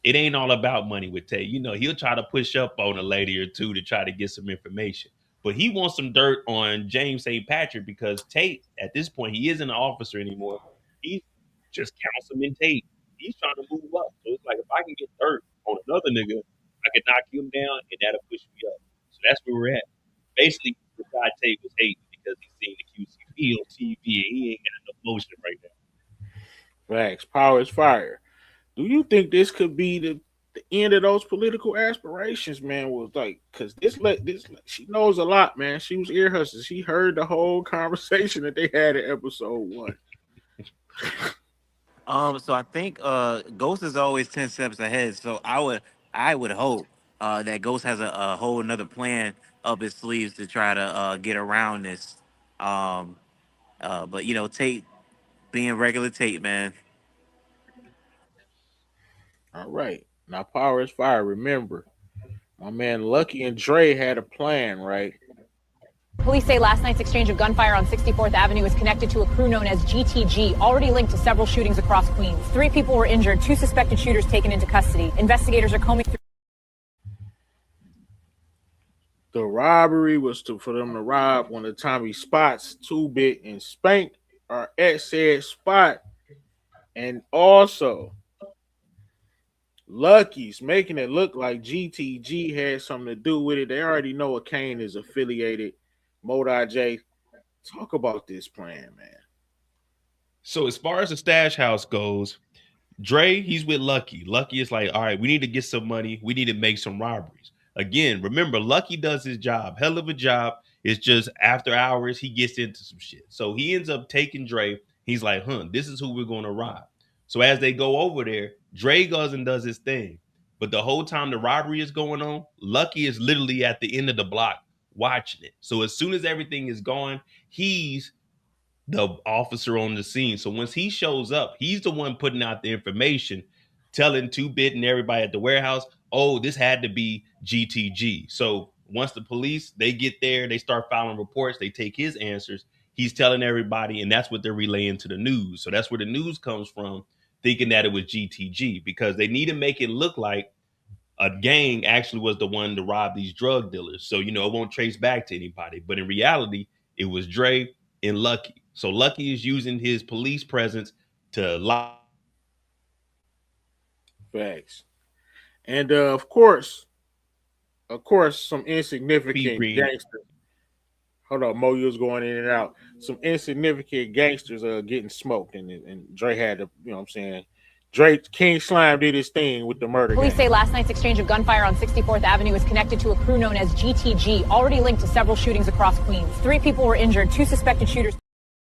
it ain't all about money with Tate. You know, he'll try to push up on a lady or two to try to get some information. But he wants some dirt on James St. Patrick because Tate, at this point, he isn't an officer anymore. He's just Councilman Tate. He's trying to move up. So it's like, if I can get dirt on another nigga, I can knock him down and that'll push me up. So that's where we're at. Basically, Rashad Tate was hating because he's seen the QCP on TV and he ain't got no motion right now. Facts. Power is Fire. Do you think this could be the end of those political aspirations, man? Was like, because this she knows a lot, man. She was ear hustling. She heard the whole conversation that they had in episode 1. So I think Ghost is always 10 steps ahead. So I would hope that Ghost has a whole another plan up his sleeves to try to get around this. But you know, Tate being regular Tate, man. All right. Now, Power is Fire. Remember, my man Lucky and Dre had a plan, right? Police say last night's exchange of gunfire on 64th Avenue is connected to a crew known as GTG, already linked to several shootings across Queens. 3 people were injured, 2 suspected shooters taken into custody. Investigators are combing through. The robbery was for them to rob one of Tommy's spots. 2-Bit and Spank are at said spot. And also, Lucky's making it look like GTG had something to do with it. They already know a Kane is affiliated. Modi J, talk about this plan, man. So as far as the stash house goes, Dre, he's with Lucky. Lucky is like, all right, we need to get some money. We need to make some robberies. Again, remember, Lucky does his job. Hell of a job. It's just after hours, he gets into some shit. So he ends up taking Dre. He's like, this is who we're going to rob. So as they go over there, Dre goes and does his thing. But the whole time the robbery is going on, Lucky is literally at the end of the block watching it. So as soon as everything is gone, he's the officer on the scene. So once he shows up, he's the one putting out the information, telling 2-Bit and everybody at the warehouse, oh, this had to be GTG. So once the police, they get there, they start filing reports, they take his answers, he's telling everybody, and that's what they're relaying to the news. So that's where the news comes from, thinking that it was GTG, because they need to make it look like a gang actually was the one to rob these drug dealers. So, it won't trace back to anybody. But in reality, it was Dre and Lucky. So Lucky is using his police presence to lie. Facts. And of course, some insignificant gangsters. Hold on, Mo, you was going in and out. Some insignificant gangsters are getting smoked, and Dre had to, you know what I'm saying? Dre, King Slime did his thing with the murder. Police say last night's exchange of gunfire on 64th Avenue is connected to a crew known as GTG, already linked to several shootings across Queens. 3 people were injured, 2 suspected shooters.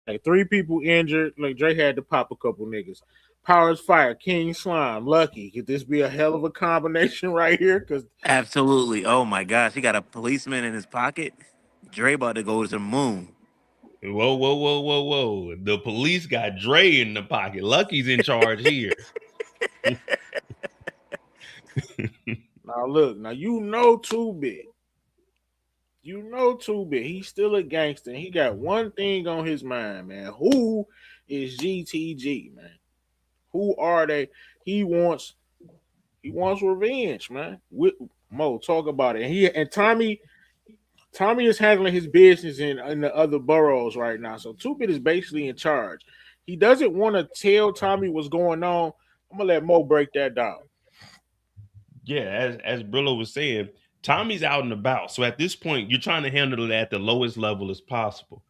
Like 3 people injured. Like Dre had to pop a couple niggas. Powers Fire, King Slime, Lucky. Could this be a hell of a combination right here? Because Absolutely. Oh my gosh, he got a policeman in his pocket. Dre about to go to the moon. Whoa. The police got Dre in the pocket. Lucky's in charge here. Now look, you know 2Bit. You know 2Bit. He's still a gangster. He got one thing on his mind, man. Who is GTG, man? Who are they? He wants revenge, man. Mo, talk about it. And Tommy is handling his business in the other boroughs right now. So 2Bit is basically in charge. He doesn't want to tell Tommy what's going on. I'm gonna let Mo break that down. Yeah, as Brillo was saying, Tommy's out and about. So at this point, you're trying to handle it at the lowest level as possible.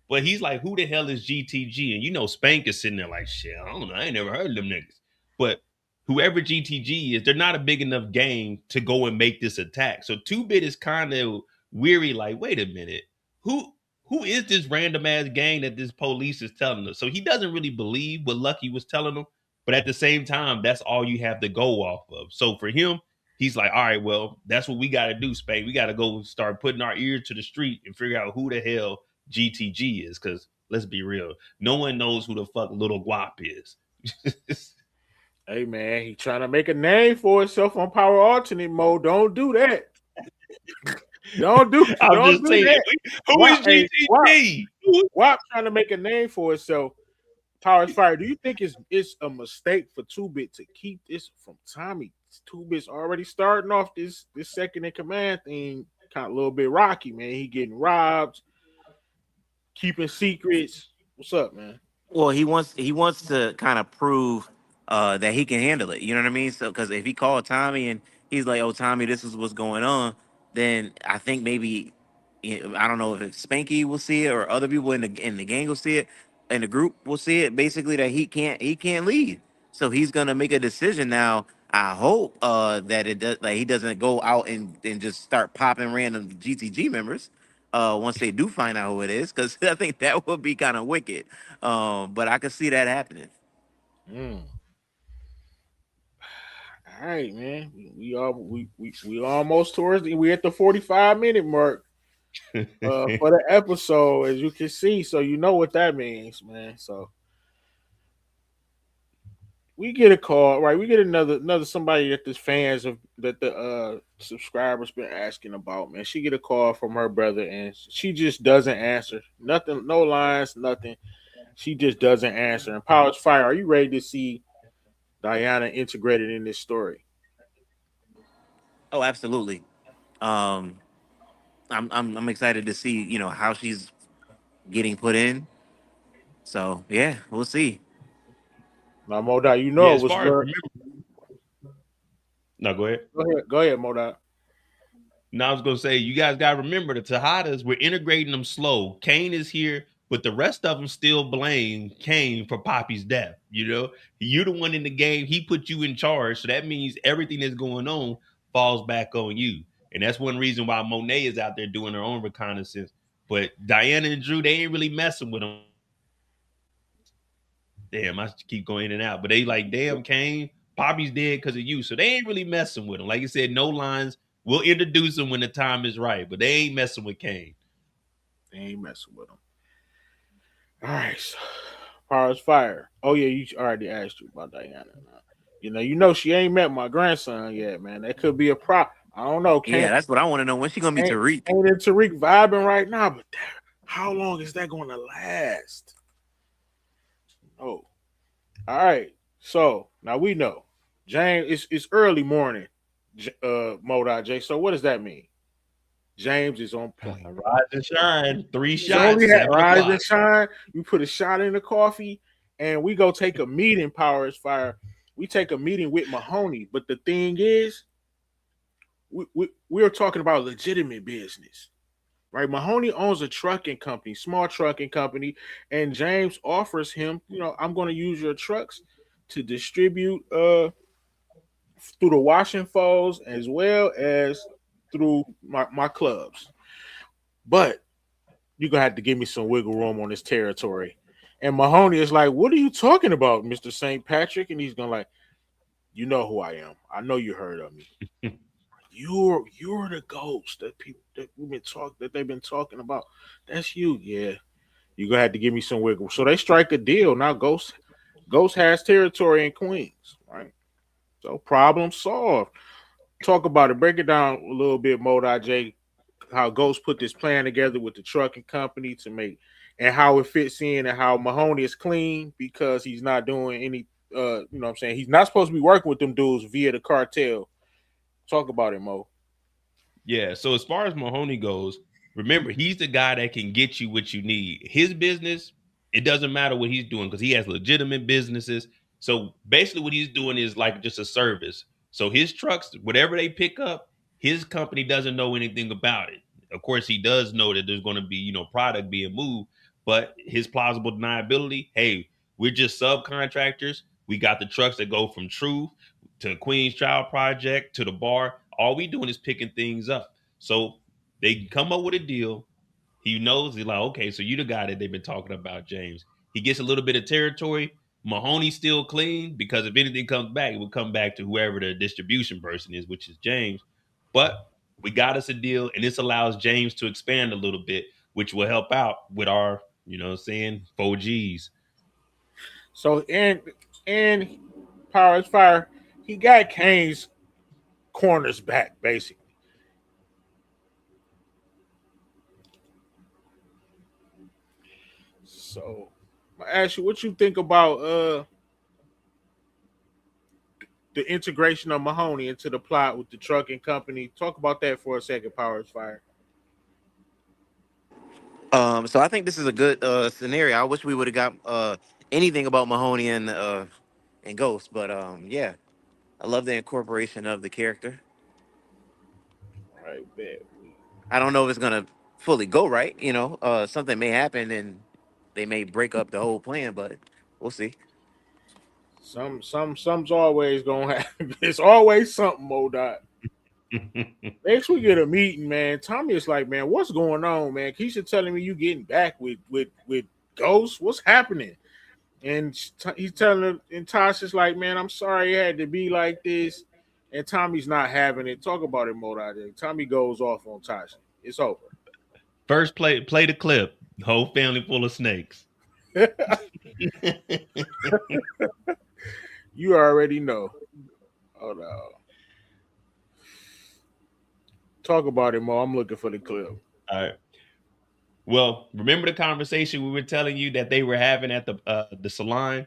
But he's like, who the hell is GTG? And Spank is sitting there like, shit, I don't know. I ain't never heard of them niggas. But whoever GTG is, they're not a big enough gang to go and make this attack. So 2Bit is kind of weary, like, wait a minute. Who is this random ass gang that this police is telling us? So he doesn't really believe what Lucky was telling him. But at the same time, that's all you have to go off of. So for him, he's like, all right, well, that's what we got to do, Spank. We got to go start putting our ear to the street and figure out who the hell GTG is. Because let's be real, no one knows who the fuck Little Guap is. Hey, man, he trying to make a name for himself on Power Alternate mode. Don't do that. Don't do that. Who is GTG? Guap trying to make a name for himself. Powers Fire. Do you think it's a mistake for 2Bit to keep this from Tommy? 2Bit's already starting off this second in command thing kind of a little bit rocky, man. He getting robbed, keeping secrets. What's up, man? Well, he wants to kind of prove that he can handle it. You know what I mean? So, because if he called Tommy and he's like, "Oh, Tommy, this is what's going on," then I think maybe I don't know if Spanky will see it or other people in the gang will see it, and the group will see it. Basically, that he can't lead. So he's gonna make a decision now. I hope that he doesn't go out and just start popping random GTG members once they do find out who it is, because I think that would be kind of wicked. But I could see that happening. All right, man. We almost we at the 45-minute mark for the episode, as you can see. So you know what that means, man. So we get a call, right? We get another somebody that the fans of that the subscribers been asking about, man. She get a call from her brother and she just doesn't answer. Nothing, no lines, nothing. She just doesn't answer. And Powers Fire, are you ready to see Diana integrated in this story? Oh, absolutely. I'm excited to see, how she's getting put in. So yeah, we'll see. Now, Modot, it was No, go ahead. Go ahead, Modot. Now I was gonna say, you guys gotta remember the Tejadas, we're integrating them slow. Kane is here, but the rest of them still blame Kane for Poppy's death. You're the one in the game. He put you in charge, so that means everything that's going on falls back on you. And that's one reason why Monet is out there doing her own reconnaissance. But Diana and Drew, they ain't really messing with him. Damn, I keep going in and out. But they like, damn, Kane, Poppy's dead because of you. So they ain't really messing with him. Like I said, no lines. We'll introduce him when the time is right. But they ain't messing with Kane. They ain't messing with him. All right. So, Powers Fire. Oh, yeah, you already asked you about Diana. You know she ain't met my grandson yet, man. That could be a I don't know. Yeah, that's what I want to know. When's she gonna be Tariq? Ain't it Tariq vibing right now? But how long is that going to last? Oh, all right. So now we know, James. It's early morning, Modai J. So what does that mean? James is on point. Rise and shine. 3 So shots. we had 7 rise o'clock. and shine. We put a shot in the coffee, and we go take a meeting. Power is fire. We take a meeting with Mahoney, but the thing is, we are talking about legitimate business, right? Mahoney owns a trucking company, small trucking company, and James offers him, I'm going to use your trucks to distribute through the washing falls as well as through my clubs. But you're going to have to give me some wiggle room on this territory. And Mahoney is like, what are you talking about, Mr. St. Patrick? And he's going to like, you know who I am. I know you heard of me. You're the ghost that people that they've been talking about. That's you. Yeah. You're going to have to give me some wiggle. So they strike a deal. Now Ghost has territory in Queens, right? So problem solved. Talk about it. Break it down a little bit, Modai J, how Ghost put this plan together with the trucking company to make, and how it fits in, and how Mahoney is clean because he's not doing any, you know what I'm saying? He's not supposed to be working with them dudes via the cartel. Talk about it, Mo. Yeah, so as far as Mahoney goes, remember, he's the guy that can get you what you need. His business, it doesn't matter what he's doing because he has legitimate businesses. So basically what he's doing is like just a service. So his trucks, whatever they pick up, his company doesn't know anything about it. Of course, he does know that there's going to be, product being moved, but his plausible deniability, hey, we're just subcontractors. We got the trucks that go from Truth to Queen's Child Project to the bar. All we doing is picking things up. So they come up with a deal. He knows, he's like, okay, so you the guy that they've been talking about, James. He gets a little bit of territory. Mahoney's still clean because if anything comes back, it will come back to whoever the distribution person is, which is James. But we got us a deal, and this allows James to expand a little bit, which will help out with our, 4 Gs. So and Power is Fire, he got Kane's corners back, basically. So I ask you, what you think about the integration of Mahoney into the plot with the trucking company? Talk about that for a second, Power is Fire. So I think this is a good scenario. I wish we would have got anything about Mahoney and Ghost, but yeah, I love the incorporation of the character. Right, bet. I don't know if it's gonna fully go right. Something may happen and they may break up the whole plan, but we'll see. Some's always gonna happen. It's always something, Modai. Next we get a meeting, man. Tommy is like, man, what's going on, man? Keisha telling me you getting back with Ghost. What's happening? And he's telling her, and Tasha's like, man, I'm sorry it had to be like this. And Tommy's not having it. Talk about it, Modai. Tommy goes off on Tasha. It's over. First play the clip. Whole family full of snakes. You already know. Oh no. Talk about it, Mo. I'm looking for the clip. All right. Well, remember the conversation we were telling you that they were having at the salon?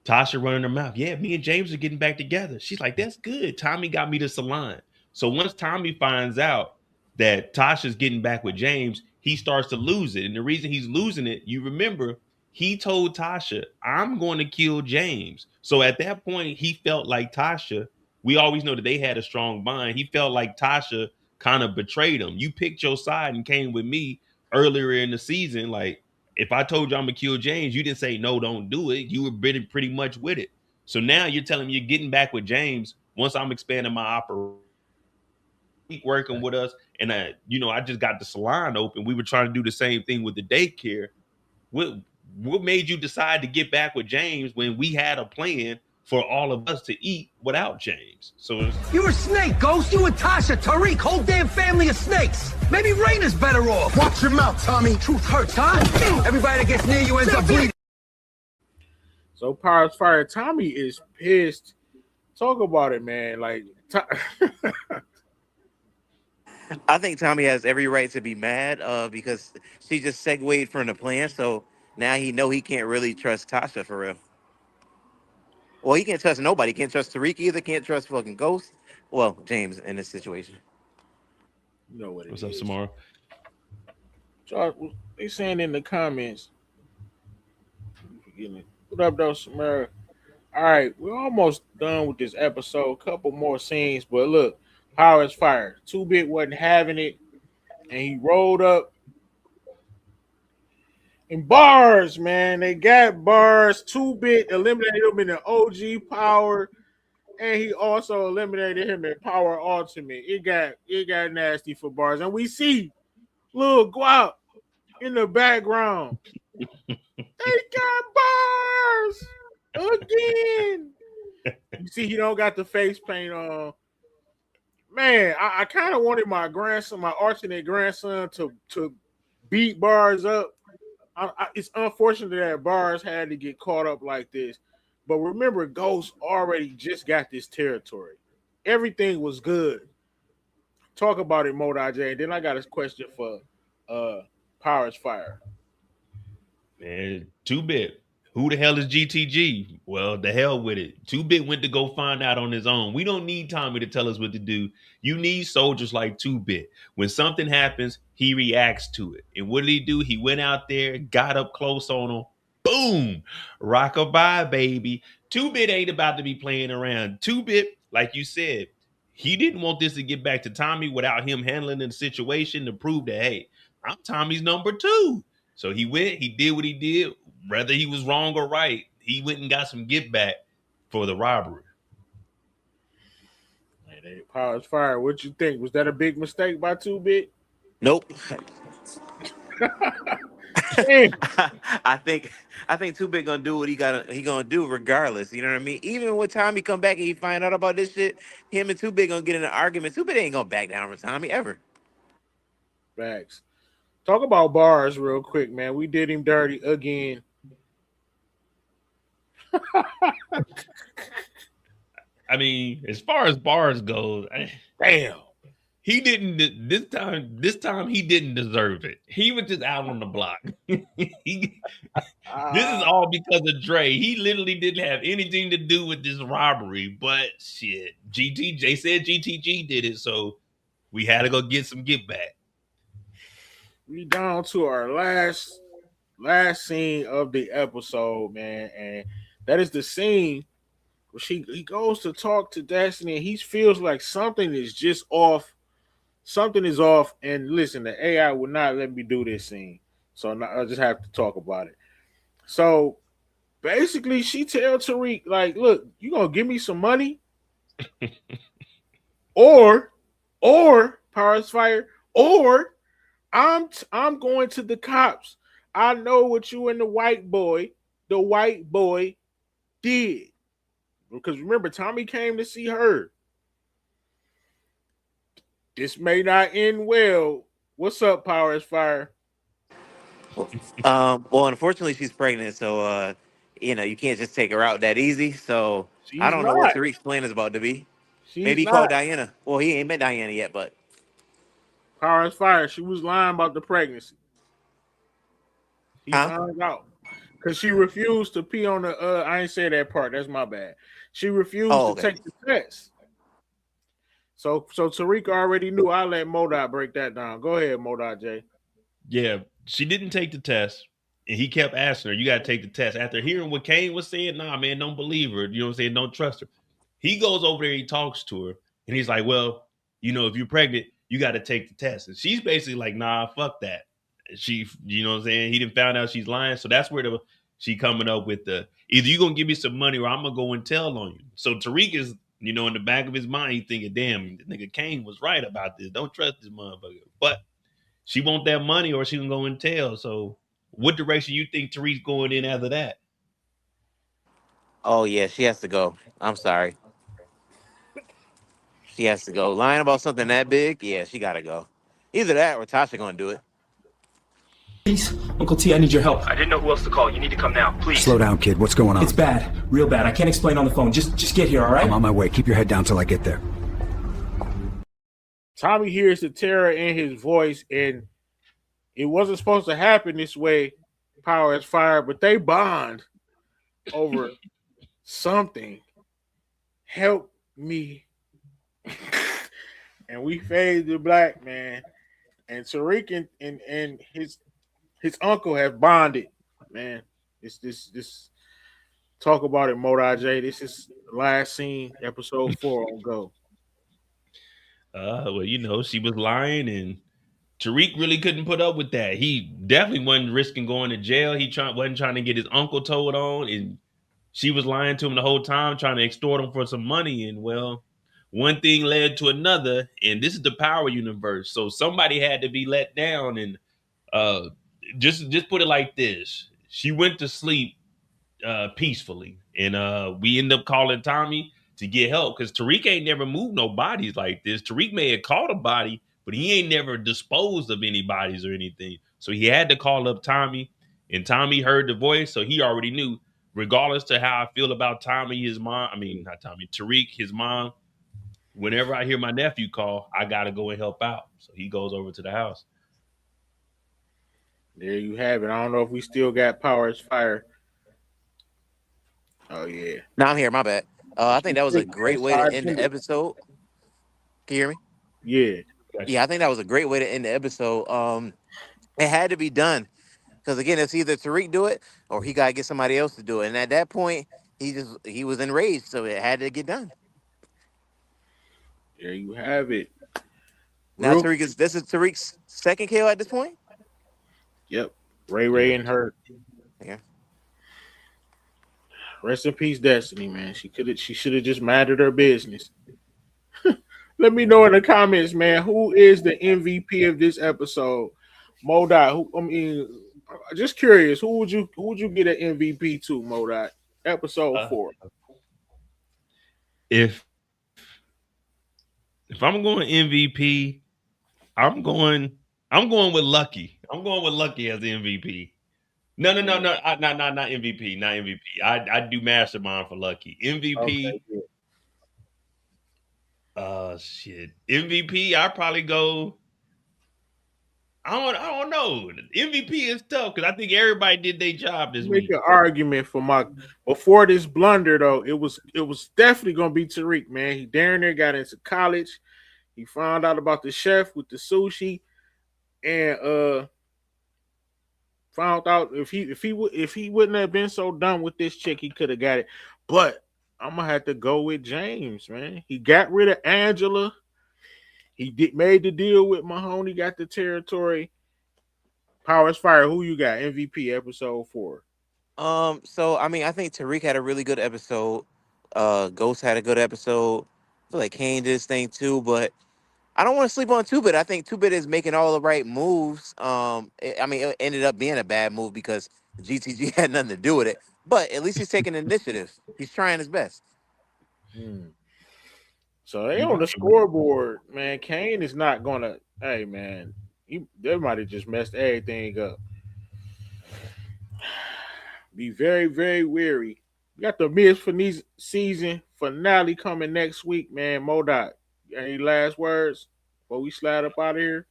Tasha running her mouth. Yeah, me and James are getting back together. She's like, that's good. Tommy got me the salon. So once Tommy finds out that Tasha's getting back with James, he starts to lose it. And the reason he's losing it, you remember, he told Tasha, I'm going to kill James. So at that point, he felt like Tasha, we always know that they had a strong bond. He felt like Tasha kind of betrayed him. You picked your side and came with me earlier in the season. Like, if I told you I'm going to kill James, you didn't say, no, don't do it. You were pretty much with it. So now you're telling me you're getting back with James once I'm expanding my operation. Keep working with us. And, I just got the salon open. We were trying to do the same thing with the daycare. What made you decide to get back with James when we had a plan for all of us to eat without James? So you're a snake, Ghost. You and Tasha, Tariq, whole damn family of snakes. Maybe Raina's better off. Watch your mouth, Tommy. Truth hurts, huh? Everybody that gets near you ends up bleeding. So Power's Fire, Tommy is pissed. Talk about it, man. Like I think Tommy has every right to be mad because she just segued from the plan. So now he can't really trust Tasha for real. Well, he can't trust nobody. He can't trust Tariq either. Can't trust fucking Ghost. Well, James in this situation. You know what it What's is. up, Samara? So they saying in the comments. What up, though, Samara? All right, we're almost done with this episode. Couple more scenes, but look, Power is fired. 2-Bit wasn't having it, and he rolled up. And Bars, man, they got Bars. 2-Bit eliminated him in the OG Power, and he also eliminated him in Power Ultimate. It got nasty for Bars, and we see Lil Guap in the background. They got Bars again. You see, he don't got the face paint on. Man, I kind of wanted my grandson, my alternate grandson, to beat Bars up. It's unfortunate that Bars had to get caught up like this. But remember, Ghost already just got this territory. Everything was good. Talk about it, Modai J. And then I got a question for Power's Fire. Man, 2-Bit. Who the hell is GTG? Well, the hell with it. 2-Bit went to go find out on his own. We don't need Tommy to tell us what to do. You need soldiers like 2-Bit. When something happens, he reacts to it. And what did he do? He went out there, got up close on him. Boom! Rockabye, baby. 2-Bit ain't about to be playing around. 2-Bit, like you said, he didn't want this to get back to Tommy without him handling the situation to prove that, hey, I'm Tommy's number 2. So he went, he did what he did. Whether he was wrong or right, he went and got some get back for the robbery. Man, Power's Fire. What you think? Was that a big mistake by 2-Bit? Nope. I think 2-Bit gonna do what he gonna do regardless. You know what I mean? Even when Tommy come back and he find out about this shit, him and 2-Bit gonna get in an argument. 2-Bit ain't gonna back down from Tommy ever. Facts. Talk about Bars real quick, man. We did him dirty again. I mean, as far as Bars goes, damn, he didn't this time he didn't deserve it. He was just out on the block. This is all because of Dre. He literally didn't have anything to do with this robbery, but shit, GTJ said GTG did it, so we had to go get some get back. We down to our last scene of the episode, man, and that is the scene where he goes to talk to Destiny, and he feels like something is just off. Something is off, and listen, the AI would not let me do this scene, so I just have to talk about it. So basically, she tells Tariq, like, look, you gonna give me some money, or Power's Fire, or I'm going to the cops. I know what you and the white boy did. Because remember, Tommy came to see her. This may not end well. What's up, Power's Fire? Well, unfortunately, she's pregnant, so you can't just take her out that easy. So I don't know what Tariq's plan is about to be. Maybe he called Diana. Well, he ain't met Diana yet, but Power's Fire. She was lying about the pregnancy. He found out because she refused to pee on the. I ain't say that part. That's my bad. She refused to take the test. So Tariq already knew. I'll let Modai break that down. Go ahead, Modai J. Yeah, she didn't take the test, and he kept asking her, "You got to take the test." After hearing what Kane was saying, nah, man, don't believe her. You know what I'm saying? Don't trust her. He goes over there, he talks to her, and he's like, "Well, if you're pregnant, you got to take the test." And she's basically like, "Nah, fuck that." She, you know what I'm saying? He didn't find out she's lying, so that's where she coming up with the either you gonna give me some money or I'm gonna go and tell on you. So Tariq is, in the back of his mind, he thinking, damn, the nigga Kane was right about this. Don't trust this motherfucker. But she want that money or she can go and tell. So what direction you think Tariq's going in after that? oh yeah, she has to go. I'm sorry. She has to go. Lying about something that big? Yeah, she gotta go. Either that or Tasha gonna do it. Please, Uncle T, I need your help. I didn't know who else to call. You need to come now, please. Slow down, kid. What's going on? It's bad. Real bad. I can't explain on the phone. Just get here, all right? I'm on my way. Keep your head down till I get there. Tommy hears the terror in his voice, and it wasn't supposed to happen this way. Power is fire, but they bond over something. Help me. And we fade to black, man. And Tariq and his uncle have bonded, man. This talk about it, Modai J. This is last scene, episode 4 on Go. Well, you know, she was lying, and Tariq really couldn't put up with that. He definitely wasn't risking going to jail. He wasn't trying to get his uncle told on, and she was lying to him the whole time, trying to extort him for some money. And well, one thing led to another, and this is the Power universe. So somebody had to be let down. And just put it like this: she went to sleep peacefully, and we end up calling Tommy to get help because Tariq ain't never moved no bodies like this. Tariq may have caught a body, but he ain't never disposed of any bodies or anything. So he had to call up Tommy, and Tommy heard the voice, so he already knew. Regardless to how I feel about Tommy, his mom, I mean, not Tommy, Tariq, his mom, whenever I hear my nephew call, I got to go and help out. So he goes over to the house. There you have it. I don't know if we still got Power is Fire. Oh, yeah. No, I'm here. My bad. I think that was a great way to end the episode. Can you hear me? Yeah. Yeah, I think that was a great way to end the episode. It had to be done. Because again, it's either Tariq do it or he got to get somebody else to do it. And at that point, he was enraged, so it had to get done. There you have it. Now this is Tariq's second KO at this point? Yep. Ray and her. Yeah. Rest in peace, Destiny, man. She should have just minded her business. Let me know in the comments, man, who is the MVP of this episode? Modai, just curious, who would you get an MVP to, Modai? Episode 4. If I'm going MVP, I'm going with Lucky. I'm going with Lucky as the MVP. No, not MVP, not MVP. I do Mastermind for Lucky. MVP. Okay, shit. MVP, I probably go. I don't know. MVP is tough because I think everybody did their job this week. Make an argument for before this blunder though. It was definitely gonna be Tariq, man. He darn near got into college. He found out about the chef with the sushi, and found out if he wouldn't have been so done with this chick, he could have got it. But I'm gonna have to go with James, man. He got rid of Angela. He made the deal with Mahoney, got the territory. Power is Fire. Who you got? MVP episode 4. So I mean, I think Tariq had a really good episode. Ghost had a good episode. I feel like Kane did his thing too, but I don't want to sleep on 2-Bit. I think 2-Bit is making all the right moves. It ended up being a bad move because GTG had nothing to do with it. But at least he's taking initiative. He's trying his best. So they on the scoreboard, man. Kane is not gonna. Hey, man, they might have just messed everything up. Be very, very wary. We got the mid-season finale coming next week, man. Modai, any last words before we slide up out of here?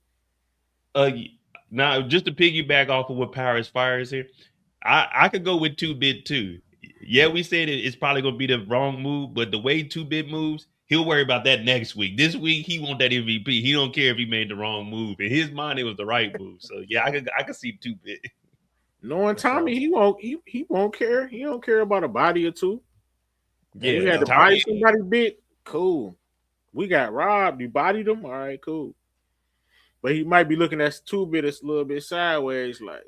Now, just to piggyback off of what Power is Fire is here, I could go with 2-Bit too. Yeah, we said it's probably gonna be the wrong move, but the way 2-Bit moves, he'll worry about that next week. This week, he want that MVP. He don't care if he made the wrong move. In his mind, it was the right move. So yeah, I could see 2-Bit. Knowing Tommy, he won't care. He don't care about a body or two. Yeah, we had to body somebody bit. Cool. We got robbed. You bodied him. All right, cool. But he might be looking at 2-Bit a little bit sideways, like,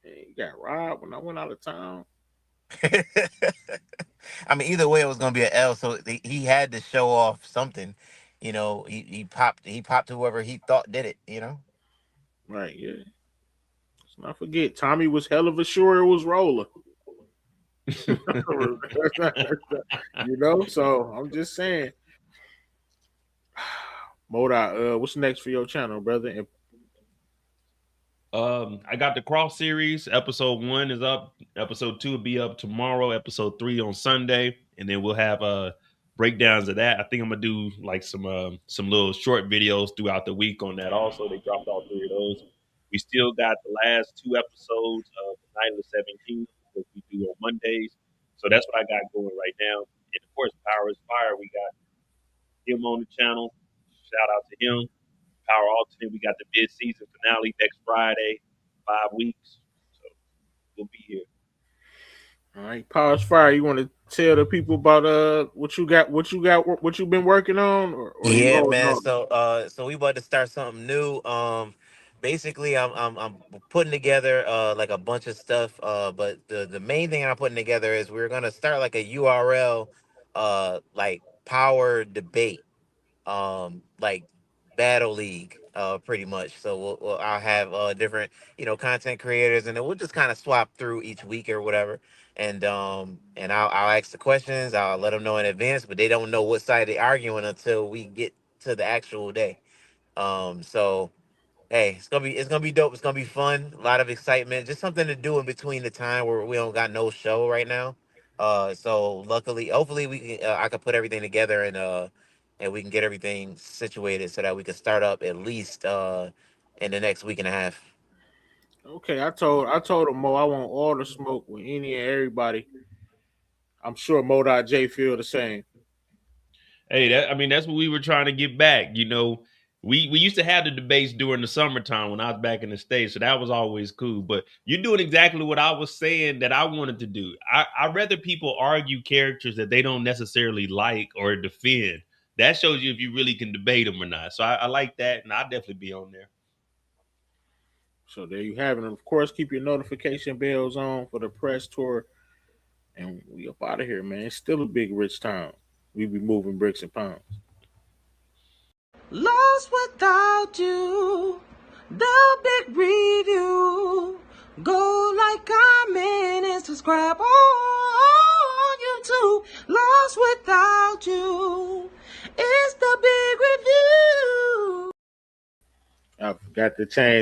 hey, you got robbed when I went out of town. I mean, either way, it was going to be an L. So he had to show off something. You know, he popped whoever he thought did it. You know, right? Yeah. Let's not forget, Tommy was hell of a sure it was Roller. You know, so I'm just saying. Modai, what's next for your channel, brother? I got the Cross series. Episode 1 is up. Episode 2 will be up tomorrow. Episode 3 on Sunday, and then we'll have the breakdowns of that. I think I'm gonna do like some little short videos throughout the week on that. Also, they dropped all 3 of those. We still got the last 2 episodes of The Night of the Seven Kingdoms, which we do on Mondays. So that's what I got going right now. And of course, Power is Fire. We got him on the channel. Shout out to him. Power Alternate. We got the mid-season finale next Friday. 5 weeks. So we'll be here. All right, Power's Fire. You want to tell the people about what you been working on? Or Yeah, man. So we about to start something new. Basically, I'm putting together like a bunch of stuff. But the main thing I'm putting together is we're gonna start like a URL, like power debate, like Battle League, pretty much. So I'll have different content creators, and then we'll just kind of swap through each week or whatever. And I'll ask the questions. I'll let them know in advance, but they don't know what side they're arguing until we get to the actual day. So hey, it's gonna be dope. It's gonna be fun. A lot of excitement. Just something to do in between the time where we don't got no show right now. So hopefully we can. I can put everything together and we can get everything situated so that we can start up at least in the next week and a half. Okay, I told him Mo I want all the smoke with any and everybody. I'm sure Mo.J feel the same. Hey, that's what we were trying to get back. We used to have the debates during the summertime when I was back in the States, so that was always cool. But you're doing exactly what I was saying that I wanted to do. I'd rather people argue characters that they don't necessarily like or defend. That shows you if you really can debate them or not. So I like that, and I'll definitely be on there. So there you have it. And of course, keep your notification bells on for the press tour. And we up out of here, man. It's still a big, rich town. We be moving bricks and pounds. Lost without you, the big review. Go like, comment, and subscribe on YouTube. Lost without you, it's the big review. I forgot to change